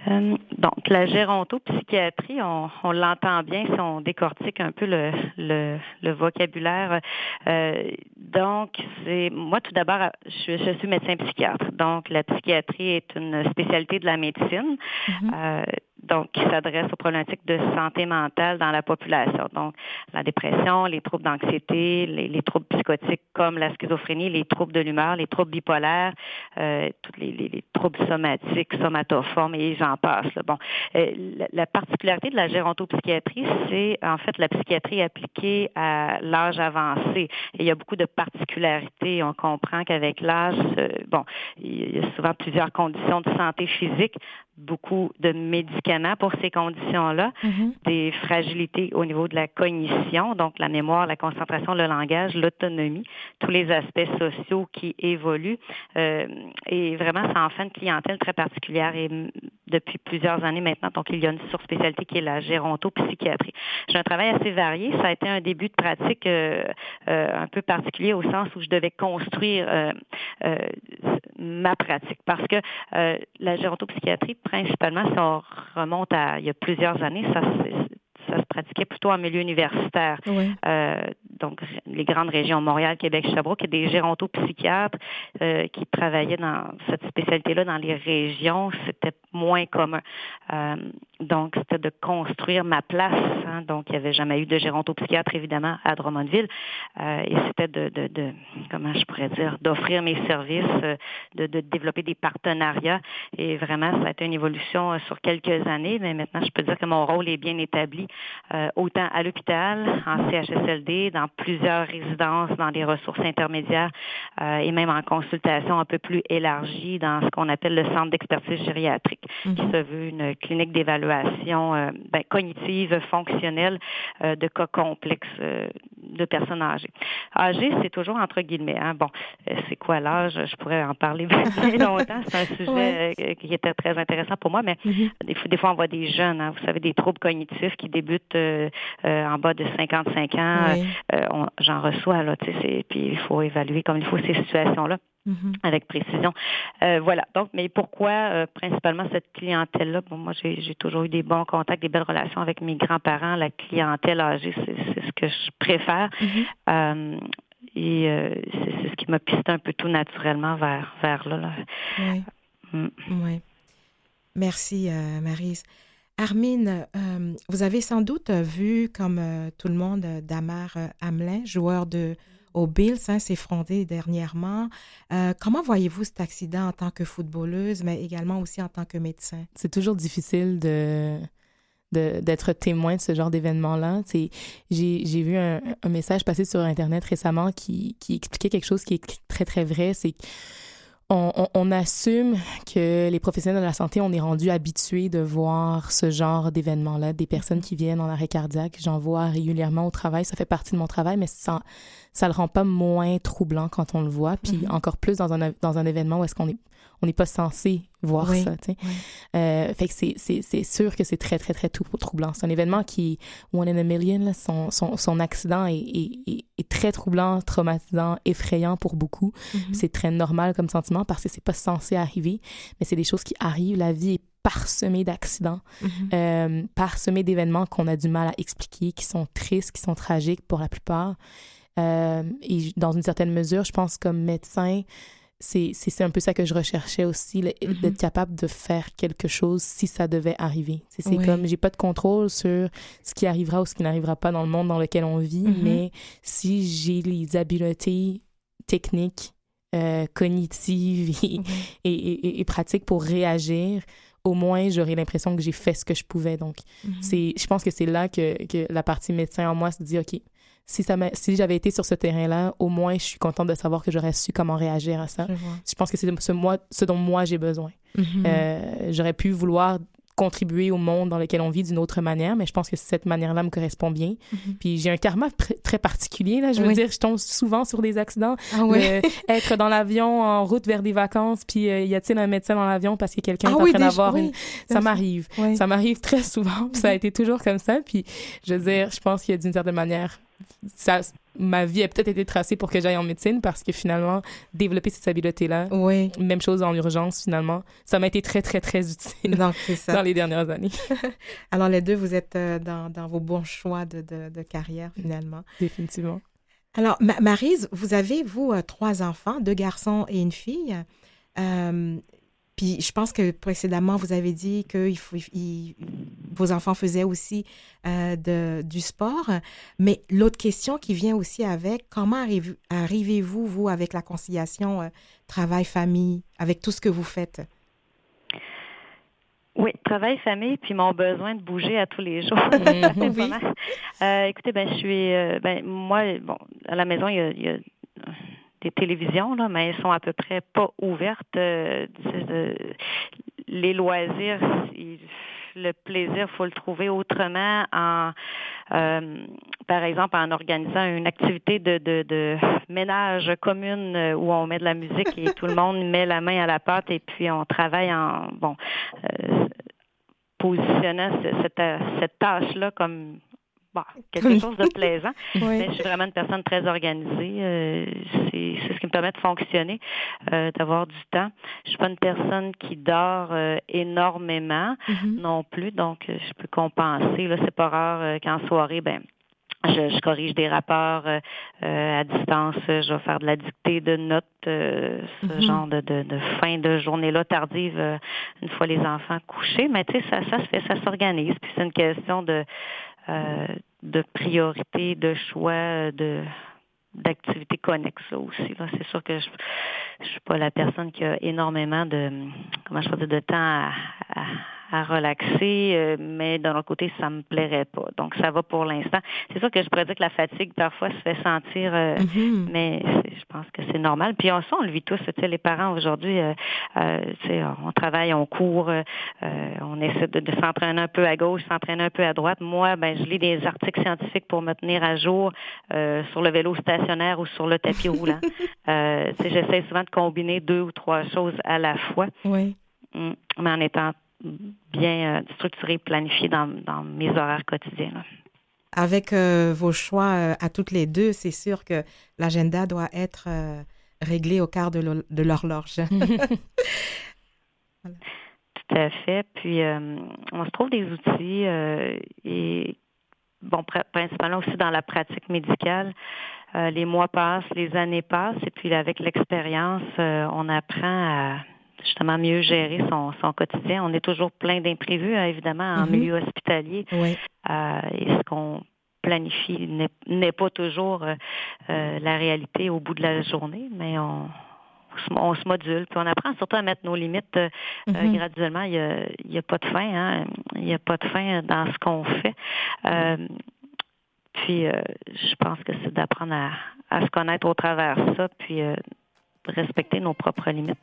Donc, la gérontopsychiatrie, on l'entend bien si on décortique un peu le vocabulaire. Donc, moi, tout d'abord, je suis médecin psychiatre. Donc, la psychiatrie est une spécialité de la médecine. Donc, qui s'adresse aux problématiques de santé mentale dans la population. Donc, la dépression, les troubles d'anxiété, les troubles psychotiques comme la schizophrénie, les troubles de l'humeur, les troubles bipolaires, tous les troubles somatiques, somatoformes et j'en passe. Là. Bon, la particularité de la gérontopsychiatrie, c'est en fait la psychiatrie appliquée à l'âge avancé. Et il y a beaucoup de particularités. On comprend qu'avec l'âge, il y a souvent plusieurs conditions de santé physique, beaucoup de médicaments pour ces conditions-là, des fragilités au niveau de la cognition, donc la mémoire, la concentration, le langage, l'autonomie, tous les aspects sociaux qui évoluent. Et vraiment, ça en fait une clientèle très particulière et depuis plusieurs années maintenant. Donc, il y a une surspécialité qui est la gérontopsychiatrie. J'ai un travail assez varié. Ça a été un début de pratique un peu particulier au sens où je devais construire ma pratique parce que la gérontopsychiatrie, principalement, si on remonte à il y a plusieurs années, ça se pratiquait plutôt en milieu universitaire. Oui. Donc, les grandes régions, Montréal, Québec, Sherbrooke, il y a des gérontopsychiatres qui travaillaient dans cette spécialité-là dans les régions. C'était moins commun. Donc, c'était de construire ma place. Hein. Donc, il n'y avait jamais eu de gérontopsychiatre, évidemment, à Drummondville. Et c'était de comment je pourrais dire, d'offrir mes services, de développer des partenariats. Et vraiment, ça a été une évolution sur quelques années. Mais maintenant, je peux dire que mon rôle est bien établi, autant à l'hôpital, en CHSLD, dans plusieurs résidences, dans des ressources intermédiaires et même en consultation un peu plus élargie dans ce qu'on appelle le centre d'expertise gériatrique, qui se veut une clinique d'évaluation cognitive, fonctionnelle de cas complexes de personnes âgées. Âgées, c'est toujours entre guillemets. Hein. Bon, c'est quoi l'âge? Je pourrais en parler bien longtemps. C'est un sujet qui était très intéressant pour moi, mais des fois, on voit des jeunes, hein, vous savez, des troubles cognitifs qui débutent en bas de 55 ans. J'en reçois, là, tu sais, puis il faut évaluer comme il faut ces situations-là. Avec précision. Voilà. Donc, mais pourquoi principalement cette clientèle-là? Bon, moi, j'ai toujours eu des bons contacts, des belles relations avec mes grands-parents. La clientèle âgée, c'est ce que je préfère. Et c'est ce qui m'a pisté un peu tout naturellement vers là. Oui. Oui. Merci, Maryse. Armin, vous avez sans doute vu, comme tout le monde, Damar Hamlin, joueur aux Bills, s'effondrer dernièrement. Comment voyez-vous cet accident en tant que footballeuse, mais également aussi en tant que médecin? C'est toujours difficile d'être témoin de ce genre d'événement-là. J'ai vu un message passer sur Internet récemment qui expliquait quelque chose qui est très, très vrai. C'est on assume que les professionnels de la santé, on est rendu habitués de voir ce genre d'événements-là, des personnes qui viennent en arrêt cardiaque. J'en vois régulièrement au travail. Ça fait partie de mon travail, mais ça le rend pas moins troublant quand on le voit. Puis encore plus dans un événement où est-ce qu'on n'est pas censé voir ça, tu sais. Fait que c'est sûr que c'est très, très, très troublant. C'est un événement qui est one in a million, là. Son accident est très troublant, traumatisant, effrayant pour beaucoup. C'est très normal comme sentiment parce que c'est pas censé arriver, mais c'est des choses qui arrivent. La vie est parsemée d'accidents, parsemée d'événements qu'on a du mal à expliquer, qui sont tristes, qui sont tragiques pour la plupart. Et dans une certaine mesure, je pense comme médecin, c'est un peu ça que je recherchais aussi, d'être capable de faire quelque chose si ça devait arriver. C'est comme, j'ai pas de contrôle sur ce qui arrivera ou ce qui n'arrivera pas dans le monde dans lequel on vit, mais si j'ai les habiletés techniques, cognitives et pratiques pour réagir, au moins, j'aurais l'impression que j'ai fait ce que je pouvais. Donc, je pense que c'est là que la partie médecin en moi se dit, OK, si j'avais été sur ce terrain-là, au moins, je suis contente de savoir que j'aurais su comment réagir à ça. Je pense que c'est ce dont moi, j'ai besoin. J'aurais pu vouloir contribuer au monde dans lequel on vit d'une autre manière, mais je pense que cette manière-là me correspond bien. Puis j'ai un karma très particulier, là. Je veux dire, je tombe souvent sur des accidents. Être dans l'avion en route vers des vacances, puis y a-t-il un médecin dans l'avion parce que quelqu'un est en train d'avoir une... Ça m'arrive. Ça m'arrive très souvent, puis ça a été toujours comme ça. Puis je veux dire, je pense qu'il y a d'une certaine manière... ma vie a peut-être été tracée pour que j'aille en médecine parce que finalement, développer cette habileté-là, même chose en urgence finalement, ça m'a été très, très, très utile. Donc, c'est ça. Dans les dernières années. Alors, les deux, vous êtes dans vos bons choix de carrière finalement. Définitivement. Alors, Maryse, vous avez, 3 enfants, 2 garçons et une fille. Puis je pense que précédemment, vous avez dit que vos enfants faisaient aussi du sport. Mais l'autre question qui vient aussi avec, comment arrivez-vous, vous, avec la conciliation travail-famille, avec tout ce que vous faites? Oui, travail-famille, puis mon besoin de bouger à tous les jours. Écoutez, je suis... moi, à la maison, il y a des télévisions, là, mais elles sont à peu près pas ouvertes. les loisirs, le plaisir, il faut le trouver autrement par exemple, en organisant une activité de ménage commune où on met de la musique et tout le monde met la main à la pâte et puis on travaille positionnant cette tâche-là comme quelque chose de plaisant. Oui. Mais je suis vraiment une personne très organisée. C'est ce qui me permet de fonctionner, d'avoir du temps. Je suis pas une personne qui dort énormément non plus, donc je peux compenser. Là, c'est pas rare qu'en soirée, je corrige des rapports à distance. Je vais faire de la dictée de notes, ce genre de fin de journée-là tardive, une fois les enfants couchés. Mais tu sais, ça se fait, ça s'organise. Puis c'est une question de priorité, de choix, d'activités connexes là, aussi. Là. C'est sûr que je suis pas la personne qui a énormément de temps à relaxer, mais d'un autre côté, ça me plairait pas. Donc, ça va pour l'instant. C'est sûr que je pourrais dire que la fatigue, parfois, se fait sentir, mais je pense que c'est normal. Puis, on le vit tous. Tu sais, les parents, aujourd'hui, tu sais, on travaille, on court, on essaie de s'entraîner un peu à gauche, s'entraîner un peu à droite. Moi, je lis des articles scientifiques pour me tenir à jour sur le vélo stationnaire ou sur le tapis roulant. Tu sais, j'essaie souvent de combiner 2 ou 3 choses à la fois. Oui. Mais en étant bien structuré, planifié dans mes horaires quotidiens. Là. Avec vos choix à toutes les deux, c'est sûr que l'agenda doit être réglé au quart de l'horloge. Voilà. Tout à fait. Puis, on se trouve des outils et, principalement aussi dans la pratique médicale. Les mois passent, les années passent, et puis avec l'expérience, on apprend à justement mieux gérer son quotidien. On est toujours plein d'imprévus, évidemment, en milieu hospitalier. Oui. Et ce qu'on planifie n'est pas toujours la réalité au bout de la journée, mais on se module, puis on apprend surtout à mettre nos limites graduellement. Il y a pas de fin, hein? Il n'y a pas de fin dans ce qu'on fait. Puis, je pense que c'est d'apprendre à se connaître au travers de ça, puis respecter nos propres limites.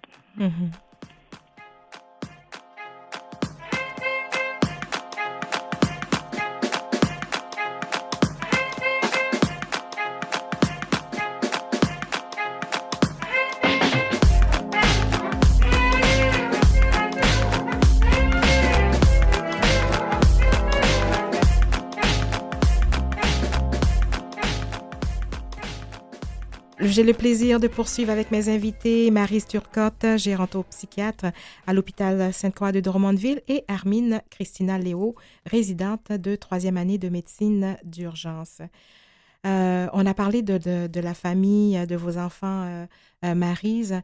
J'ai le plaisir de poursuivre avec mes invités Maryse Turcotte, gérontopsychiatre à l'hôpital Sainte-Croix de Drummondville, et Armine Christina Léo, résidente de 3e année de médecine d'urgence. On a parlé de la famille, de vos enfants, Maryse.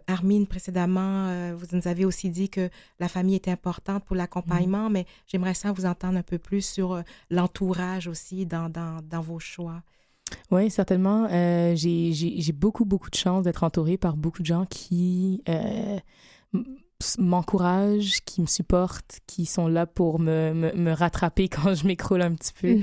Armine, précédemment, vous nous avez aussi dit que la famille était importante pour l'accompagnement, mais j'aimerais ça vous entendre un peu plus sur l'entourage aussi dans vos choix. Oui, certainement. J'ai beaucoup de chance d'être entourée par beaucoup de gens qui m'encouragent, qui me supportent, qui sont là pour me rattraper quand je m'écroule un petit peu,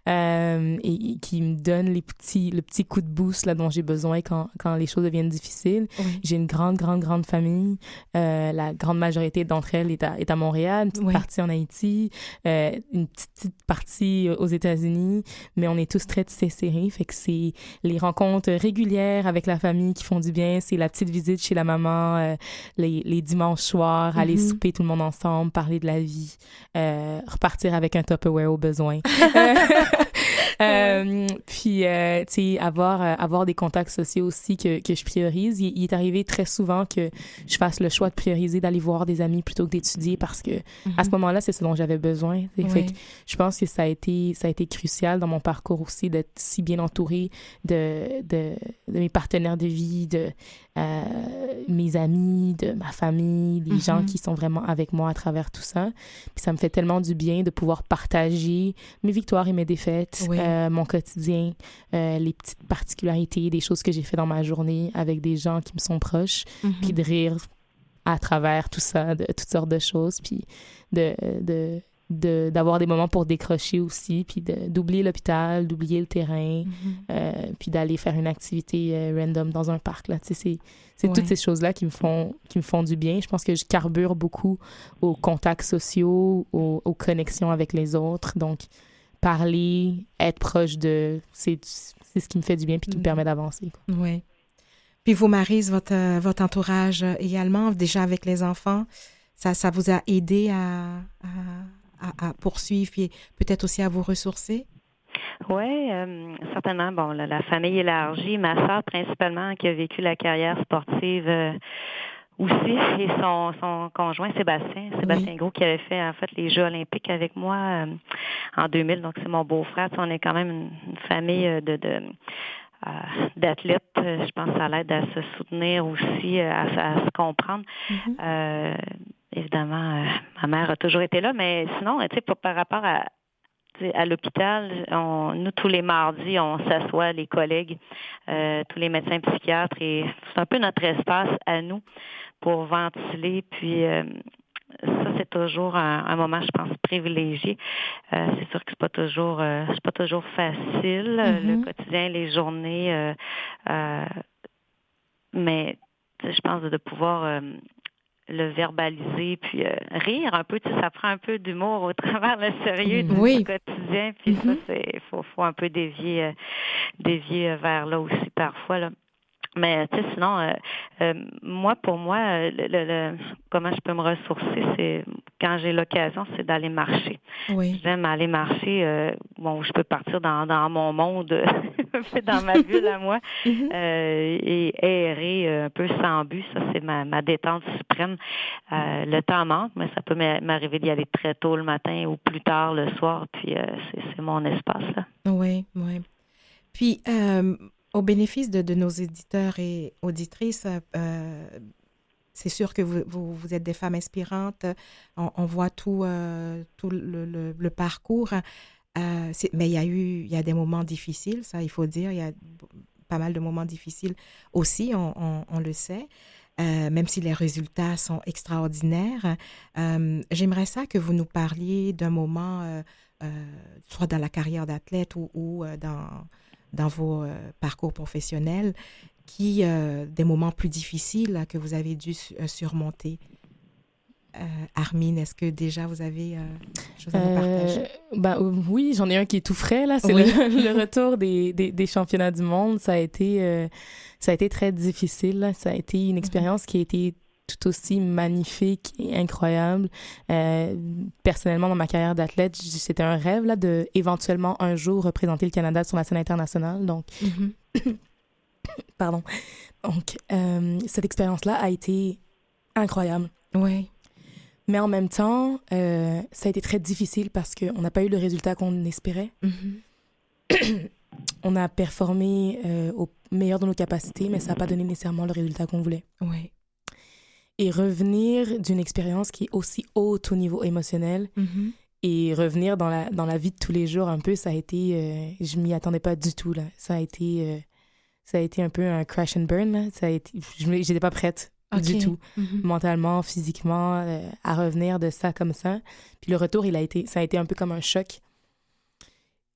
et qui me donnent le petit coup de boost là, dont j'ai besoin quand les choses deviennent difficiles. Oui. J'ai une grande famille. La grande majorité d'entre elles est à Montréal, une petite partie en Haïti, une petite partie aux États-Unis, mais on est tous très serrés. Fait que c'est les rencontres régulières avec la famille qui font du bien. C'est la petite visite chez la maman, les dimanches soirs, aller souper tout le monde ensemble, parler de la vie, repartir avec un Tupperware au besoin. Puis, tu sais, avoir des contacts sociaux aussi que je priorise. Il est arrivé très souvent que je fasse le choix de prioriser, d'aller voir des amis plutôt que d'étudier parce que à ce moment-là, c'est ce dont j'avais besoin. Fait que je pense que ça a été crucial dans mon parcours aussi d'être si bien entourée de mes partenaires de vie, de mes amis, de ma famille, des gens qui sont vraiment avec moi à travers tout ça. Puis ça me fait tellement du bien de pouvoir partager mes victoires et mes défaites, mon quotidien, les petites particularités, des choses que j'ai fait dans ma journée avec des gens qui me sont proches, puis de rire à travers tout ça, de toutes sortes de choses, puis de d'avoir des moments pour décrocher aussi, puis d'oublier l'hôpital, d'oublier le terrain, puis d'aller faire une activité random dans un parc. Là. C'est toutes ces choses-là qui me font du bien. Je pense que je carbure beaucoup aux contacts sociaux, aux connexions avec les autres. Donc, parler, être proche c'est ce qui me fait du bien puis qui me permet d'avancer. Oui. Puis vous, Maryse, votre entourage également, déjà avec les enfants, ça vous a aidé à poursuivre et peut-être aussi à vous ressourcer? Oui, certainement. Bon, la famille élargie, ma sœur principalement, qui a vécu la carrière sportive aussi, et son conjoint Sébastien Gros, qui avait fait en fait les Jeux olympiques avec moi en 2000. Donc, c'est mon beau-frère. On est quand même une famille d'athlètes. Je pense que ça l'aide à se soutenir aussi, à se comprendre. Évidemment, ma mère a toujours été là, mais sinon, tu sais, par rapport à l'hôpital, nous, tous les mardis, on s'assoit, les collègues, tous les médecins psychiatres, et c'est un peu notre espace à nous pour ventiler. Puis ça, c'est toujours un moment, je pense, privilégié. C'est sûr que c'est pas toujours facile, le quotidien, les journées, mais je pense de pouvoir le verbaliser, puis rire un peu, ça prend un peu d'humour au travers le sérieux du quotidien, puis ça, c'est faut un peu dévier vers là aussi parfois, là. Mais tu sais, sinon, pour moi, comment je peux me ressourcer, c'est quand j'ai l'occasion, c'est d'aller marcher. Oui. J'aime aller marcher. Je peux partir dans mon monde, dans ma bulle à moi, et errer un peu sans but. Ça, c'est ma détente suprême. Le temps manque, mais ça peut m'arriver d'y aller très tôt le matin ou plus tard le soir. Puis c'est mon espace là. Oui, oui. Puis au bénéfice de nos éditeurs et auditrices, c'est sûr que vous êtes des femmes inspirantes. On voit tout le parcours. Mais il y a des moments difficiles, ça, il faut dire. Il y a pas mal de moments difficiles aussi, on le sait. Même si les résultats sont extraordinaires. J'aimerais ça que vous nous parliez d'un moment, soit dans la carrière d'athlète ou dans vos parcours professionnels, des moments plus difficiles que vous avez dû surmonter. Armine, est-ce que déjà vous avez quelque chose à nous partager? Oui, j'en ai un qui est tout frais, là. C'est le retour des championnats du monde. Ça a été très difficile, là. Ça a été une expérience qui a été tout aussi magnifique et incroyable. Personnellement, dans ma carrière d'athlète, c'était un rêve là, de éventuellement un jour représenter le Canada sur la scène internationale. Donc, pardon. Donc, cette expérience-là a été incroyable. Oui. Mais en même temps, ça a été très difficile parce qu'on n'a pas eu le résultat qu'on espérait. On a performé au meilleur de nos capacités, mais ça n'a pas donné nécessairement le résultat qu'on voulait. Oui. Et revenir d'une expérience qui est aussi haute au niveau émotionnel et revenir dans la vie de tous les jours un peu, ça a été... je m'y attendais pas du tout, là. Ça a été un peu un crash and burn, là. J'étais pas prête du tout, mentalement, physiquement, à revenir de ça comme ça. Puis le retour, ça a été un peu comme un choc.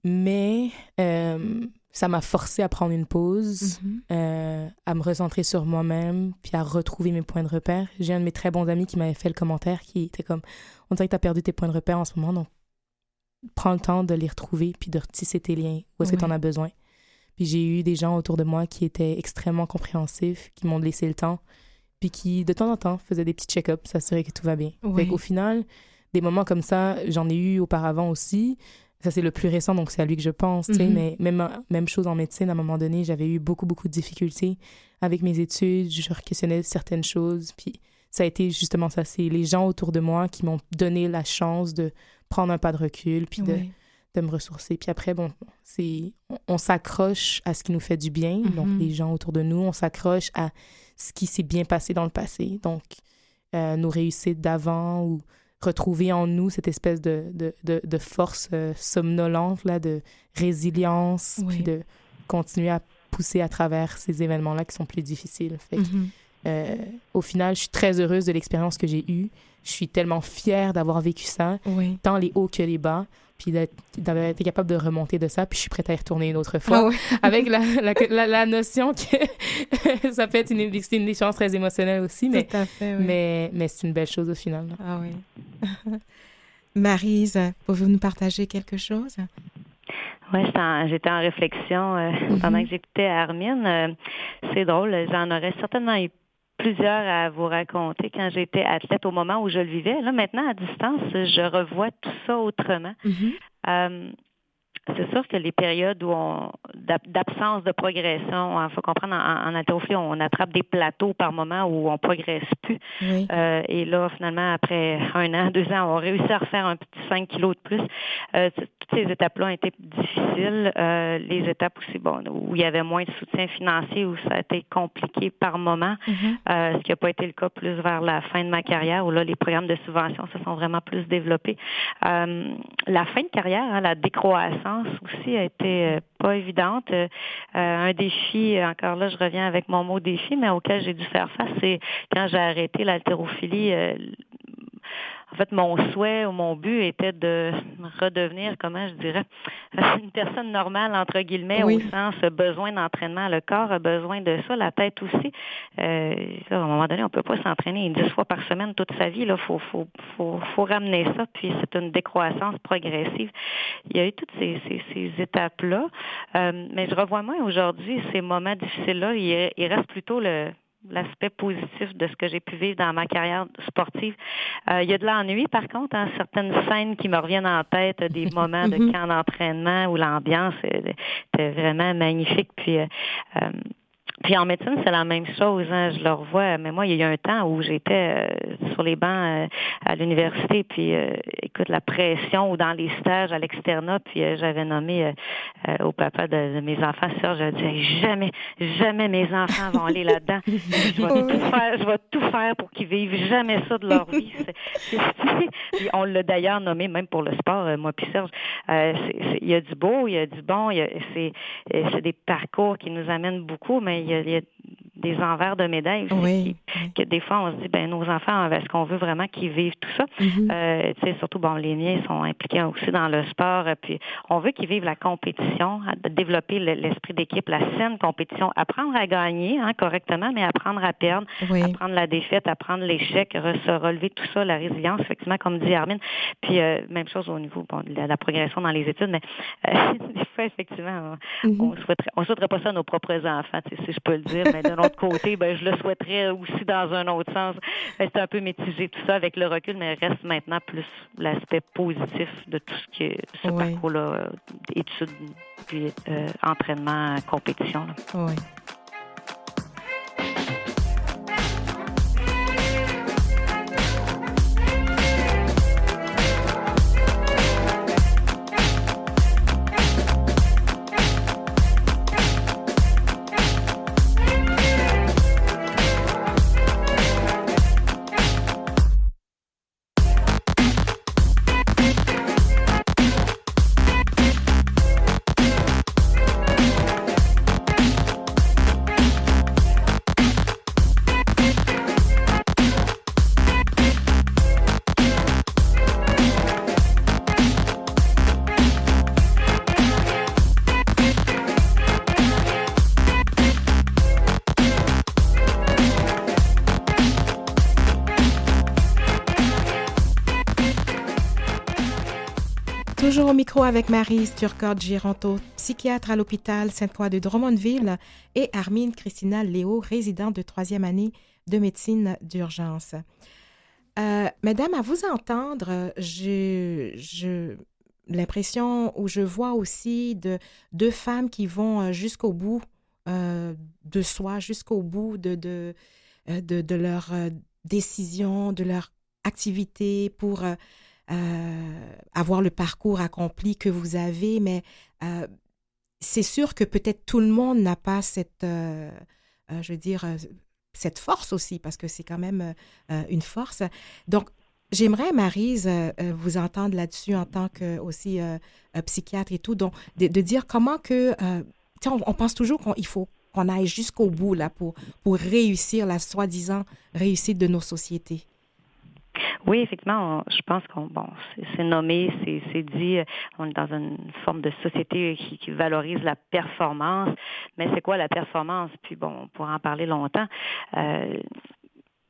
Mais ça m'a forcé à prendre une pause, à me recentrer sur moi-même, puis à retrouver mes points de repère. J'ai un de mes très bons amis qui m'avait fait le commentaire qui était comme « On dirait que tu as perdu tes points de repère en ce moment, donc prends le temps de les retrouver puis de retisser tes liens. Où est-ce que tu en as besoin? » Puis j'ai eu des gens autour de moi qui étaient extrêmement compréhensifs, qui m'ont laissé le temps, puis qui, de temps en temps, faisaient des petits check-ups, s'assurer que tout va bien. Fait qu'au final, des moments comme ça, j'en ai eu auparavant aussi. Ça, c'est le plus récent, donc c'est à lui que je pense. Mais même chose en médecine, à un moment donné, j'avais eu beaucoup, beaucoup de difficultés avec mes études. Je questionnais certaines choses. Puis ça a été justement ça. C'est les gens autour de moi qui m'ont donné la chance de prendre un pas de recul, puis de me ressourcer. Puis après, on s'accroche à ce qui nous fait du bien. Donc, les gens autour de nous, on s'accroche à ce qui s'est bien passé dans le passé. Donc, nos réussites d'avant ou retrouver en nous cette espèce de force somnolente, là, de résilience, puis de continuer à pousser à travers ces événements-là qui sont plus difficiles. Fait Au final, je suis très heureuse de l'expérience que j'ai eue. Je suis tellement fière d'avoir vécu ça, Oui. tant les hauts que les bas, puis d'avoir été capable de remonter de ça, puis je suis prête à y retourner une autre fois, avec la notion que ça peut être une expérience très émotionnelle aussi, mais, tout à fait, oui. mais c'est une belle chose au final. Là. Ah oui. Maryse, pouvez-vous nous partager quelque chose? Oui, j'étais en réflexion pendant que j'écoutais Armin. C'est drôle, j'en aurais certainement eu plusieurs à vous raconter quand j'étais athlète au moment où je le vivais. Là, maintenant, à distance, je revois tout ça autrement. C'est sûr que les périodes où d'absence de progression, il faut comprendre, en haltérophilie, on attrape des plateaux par moment où on progresse plus. Oui. Et là, finalement, après 1 an, 2 ans, on réussit à refaire un petit 5 kilos de plus. Toutes ces étapes-là ont été difficiles. Les étapes aussi, bon, où il y avait moins de soutien financier, où ça a été compliqué par moment, ce qui n'a pas été le cas plus vers la fin de ma carrière, où là, les programmes de subvention se sont vraiment plus développés. La fin de carrière, la décroissance aussi a été pas évidente. Un défi, encore là, je reviens avec mon mot défi, mais auquel j'ai dû faire face, c'est quand j'ai arrêté l'haltérophilie. En fait, mon souhait ou mon but était de redevenir, comment je dirais, une personne normale, entre guillemets, au sens besoin d'entraînement. Le corps a besoin de ça, la tête aussi. Là, à un moment donné, on ne peut pas s'entraîner 10 fois par semaine toute sa vie. Il faut ramener ça, puis c'est une décroissance progressive. Il y a eu toutes ces étapes-là, mais je revois moins aujourd'hui ces moments difficiles-là. Il reste plutôt l'aspect positif de ce que j'ai pu vivre dans ma carrière sportive. Il y a de l'ennui, par contre, certaines scènes qui me reviennent en tête, des moments de camp d'entraînement où l'ambiance était vraiment magnifique. Puis en médecine, c'est la même chose. Je le revois. Mais moi, il y a eu un temps où j'étais sur les bancs à l'université. Puis, écoute, la pression ou dans les stages à l'externat. Puis, j'avais nommé au papa de mes enfants, Serge, je disais jamais mes enfants vont aller là-dedans. Je vais tout faire pour qu'ils vivent jamais ça de leur vie. Puis on l'a d'ailleurs nommé même pour le sport, moi puis Serge. Il y a du beau, il y a du bon. C'est des parcours qui nous amènent beaucoup, mais il y a des envers de médailles aussi, que des fois on se dit, nos enfants, est-ce qu'on veut vraiment qu'ils vivent tout ça? Surtout, les miens sont impliqués aussi dans le sport, puis on veut qu'ils vivent la compétition, développer l'esprit d'équipe, la saine compétition, apprendre à gagner correctement, mais apprendre à perdre, apprendre la défaite, apprendre l'échec, se relever, tout ça, la résilience, effectivement, comme dit Armin. Puis, même chose au niveau de la progression dans les études, mais des fois, effectivement, on souhaiterait pas ça à nos propres enfants, si je peux le dire, mais de notre côté, je le souhaiterais aussi dans un autre sens. C'est un peu mitigé tout ça avec le recul, mais reste maintenant plus l'aspect positif de tout ce qui est ce parcours-là, études, puis entraînement, compétition. Oui. Toujours au micro avec Maryse Turcotte-Gironto, psychiatre à l'hôpital Sainte-Croix de Drummondville, et Armin Christina Léo, résidente de 3e année de médecine d'urgence. Mesdames, à vous entendre, j'ai l'impression, ou je vois aussi deux femmes qui vont jusqu'au bout de soi, jusqu'au bout de leur décision, de leur activité pour avoir le parcours accompli que vous avez, mais c'est sûr que peut-être tout le monde n'a pas cette, cette force aussi, parce que c'est quand même une force. Donc, j'aimerais, Maryse, vous entendre là-dessus en tant que aussi psychiatre et tout, donc de dire comment que, on pense toujours qu'il faut qu'on aille jusqu'au bout là, pour réussir la soi-disant réussite de nos sociétés. Oui, effectivement, je pense c'est nommé, c'est dit, on est dans une forme de société qui valorise la performance, mais c'est quoi la performance? Puis on pourra en parler longtemps.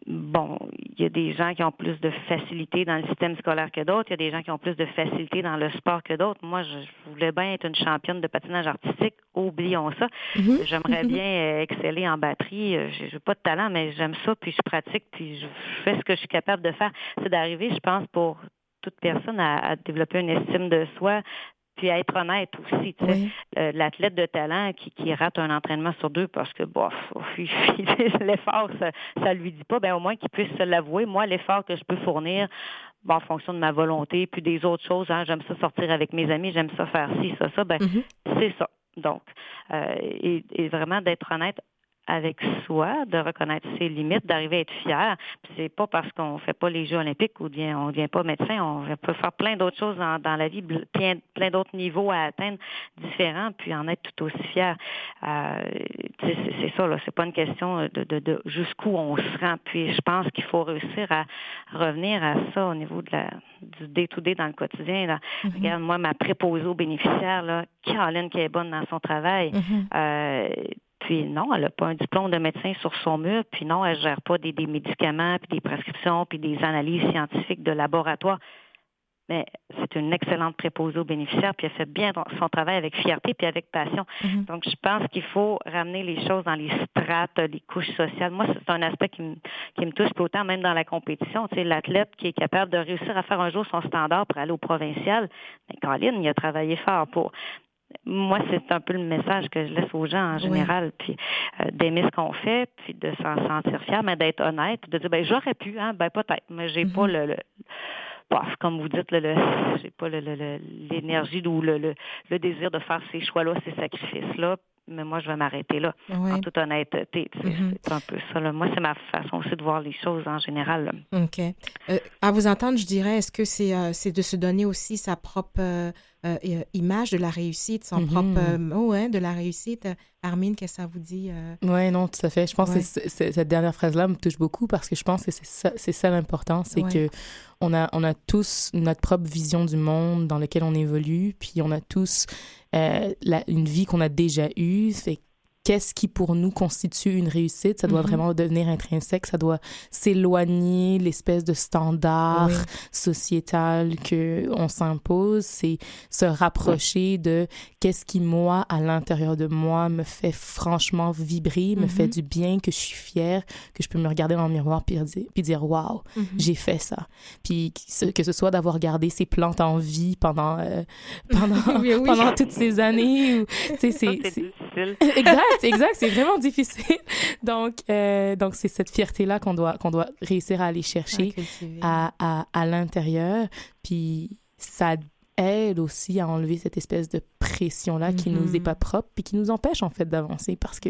Il y a des gens qui ont plus de facilité dans le système scolaire que d'autres. Il y a des gens qui ont plus de facilité dans le sport que d'autres. Moi, je voulais bien être une championne de patinage artistique. Oublions ça. Mm-hmm. J'aimerais bien exceller en batterie. J'ai pas de talent, mais j'aime ça, puis je pratique, puis je fais ce que je suis capable de faire. C'est d'arriver, je pense, pour toute personne à développer une estime de soi, puis à être honnête aussi. Tu sais. Oui. L'athlète de talent qui rate un entraînement sur 2 parce que, l'effort, ça lui dit pas, au moins qu'il puisse se l'avouer. Moi, l'effort que je peux fournir, en fonction de ma volonté, puis des autres choses, j'aime ça sortir avec mes amis, j'aime ça faire ci, ça, Mm-hmm. c'est ça. Donc, et vraiment d'être honnête avec soi, de reconnaître ses limites, d'arriver à être fier. Puis c'est pas parce qu'on fait pas les Jeux olympiques ou bien on devient pas médecin, on peut faire plein d'autres choses dans la vie, plein d'autres niveaux à atteindre différents, puis en être tout aussi fier. C'est ça, là, c'est pas une question de jusqu'où on se rend. Puis je pense qu'il faut réussir à revenir à ça au niveau du day-to-day dans le quotidien. Là. Mm-hmm. Regarde, moi, ma préposée aux bénéficiaires, là, Caroline qui est bonne dans son travail. Mm-hmm. Puis non, elle n'a pas un diplôme de médecin sur son mur. Puis non, elle ne gère pas des médicaments, puis des prescriptions, puis des analyses scientifiques de laboratoire. Mais c'est une excellente préposée aux bénéficiaires, puis elle fait bien son travail avec fierté puis avec passion. Mm-hmm. Donc, je pense qu'il faut ramener les choses dans les strates, les couches sociales. Moi, c'est un aspect qui me touche, puis autant même dans la compétition. Tu sais, l'athlète qui est capable de réussir à faire un jour son standard pour aller au provincial, Colin, il a travaillé fort pour... Moi, c'est un peu le message que je laisse aux gens en général, puis d'aimer ce qu'on fait, puis de s'en sentir fier, mais d'être honnête, de dire, j'aurais pu, peut-être, mais j'ai pas comme vous dites, j'ai pas l'énergie ou le désir de faire ces choix-là, ces sacrifices-là, mais moi, je vais m'arrêter là, en toute honnêteté. C'est un peu ça. Là. Moi, c'est ma façon aussi de voir les choses en général. Là. OK. À vous entendre, je dirais, est-ce que c'est de se donner aussi sa propre image de la réussite, son propre... de la réussite. Armine, qu'est-ce que ça vous dit? Oui, non, tout à fait. Je pense que cette dernière phrase-là me touche beaucoup parce que je pense que c'est ça l'important, c'est que on a tous notre propre vision du monde dans lequel on évolue, puis on a tous une vie qu'on a déjà eue. Fait qu'est-ce qui, pour nous, constitue une réussite? Ça doit vraiment devenir intrinsèque. Ça doit s'éloigner l'espèce de standard sociétal qu'on s'impose. C'est se rapprocher de qu'est-ce qui, moi, à l'intérieur de moi, me fait franchement vibrer, me fait du bien, que je suis fière, que je peux me regarder dans le miroir puis dire « Wow, j'ai fait ça ». Puis que ce soit d'avoir gardé ces plantes en vie pendant toutes ces années. C'est difficile. Exact, c'est vraiment difficile. Donc c'est cette fierté-là qu'on doit réussir à aller chercher à l'intérieur. Puis ça aide aussi à enlever cette espèce de pression-là qui nous est pas propre puis qui nous empêche en fait d'avancer parce que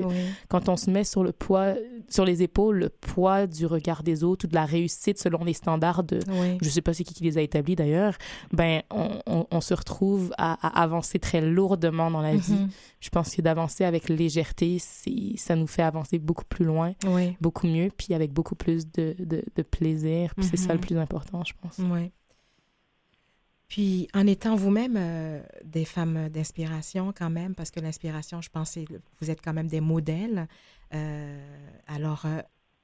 quand on se met sur les épaules le poids du regard des autres ou de la réussite selon les standards de je sais pas c'est qui les a établis d'ailleurs, on se retrouve à avancer très lourdement dans la vie. Je pense que d'avancer avec légèreté, ça nous fait avancer beaucoup plus loin, beaucoup mieux, puis avec beaucoup plus de plaisir. Puis c'est ça le plus important, je pense. Oui. Puis, en étant vous-même des femmes d'inspiration quand même, parce que l'inspiration, je pense, vous êtes quand même des modèles. Alors,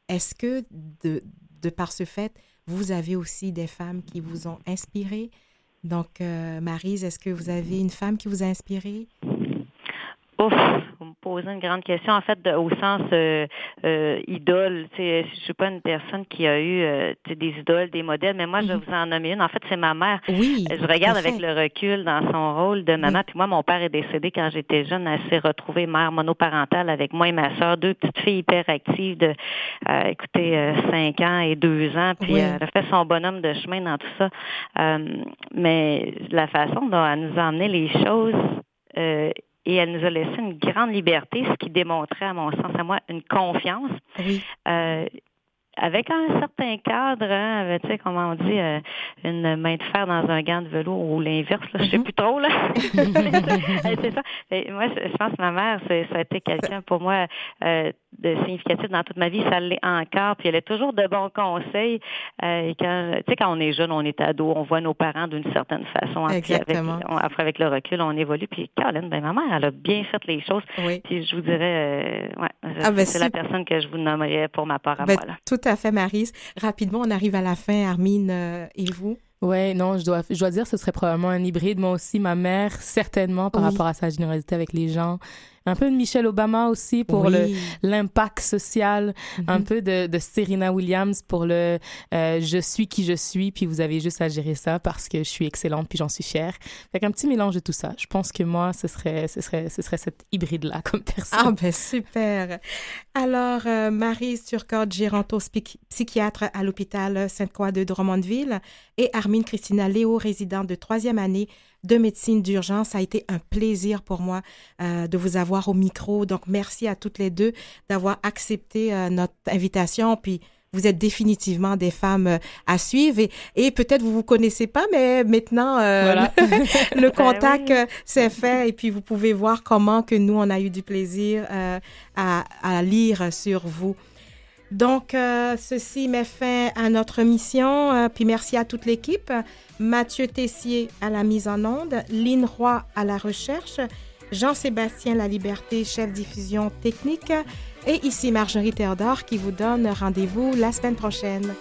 est-ce que, de par ce fait, vous avez aussi des femmes qui vous ont inspiré? Donc, Maryse, est-ce que vous avez une femme qui vous a inspiré? Ouf, vous me posez une grande question. En fait, au sens idole, je suis pas une personne qui a eu des idoles, des modèles, mais moi, je vais vous en nommer une. En fait, c'est ma mère. Oui, je regarde avec le recul dans son rôle de maman. Puis moi, mon père est décédé quand j'étais jeune. Elle s'est retrouvée mère monoparentale avec moi et ma soeur, 2 petites filles hyper actives de, 5 ans et 2 ans. Puis elle a fait son bonhomme de chemin dans tout ça. Mais la façon dont elle nous a emmené les choses... et elle nous a laissé une grande liberté, ce qui démontrait, à mon sens, à moi, une confiance. Oui. avec un certain cadre, hein, tu sais, comment on dit, une main de fer dans un gant de velours ou l'inverse, là, je sais plus trop, là. C'est ça. Et moi, je pense que ma mère, ça a été quelqu'un, pour moi, de significatif dans toute ma vie, ça l'est encore, puis elle a toujours de bons conseils. Et quand on est jeune, on est ado, on voit nos parents d'une certaine façon. Exactement. Après, avec le recul, on évolue. Puis Caroline, ma mère, elle a bien fait les choses. Oui. Puis je vous dirais, c'est la personne que je vous nommerais pour ma part à moi. Là. Tout à fait, Maryse. Rapidement, on arrive à la fin. Armine, et vous? Oui, non, je dois dire que ce serait probablement un hybride. Moi aussi, ma mère, certainement, par rapport à sa générosité avec les gens. Un peu de Michelle Obama aussi pour l'impact social. Un peu de Serena Williams pour le je suis qui je suis, puis vous avez juste à gérer ça parce que je suis excellente, puis j'en suis fière. Fait qu'un petit mélange de tout ça. Je pense que moi, ce serait cette hybride-là comme personne. Ah, ben super. Alors, Maryse Turcotte-Giranto, psychiatre à l'hôpital Sainte-Croix de Drummondville, et Armine Christina Léo, résidente de 3e année de médecine d'urgence. Ça a été un plaisir pour moi de vous avoir au micro. Donc, merci à toutes les deux d'avoir accepté notre invitation. Puis, vous êtes définitivement des femmes à suivre. Et peut-être vous connaissez pas, mais maintenant, voilà. le contact s'est fait. Et puis, vous pouvez voir comment que nous, on a eu du plaisir à lire sur vous. Donc, ceci met fin à notre mission. Puis merci à toute l'équipe. Mathieu Tessier à la mise en onde, Lynn Roy à la recherche, Jean-Sébastien Laliberté, chef diffusion technique. Et ici Marjorie Théodore qui vous donne rendez-vous la semaine prochaine.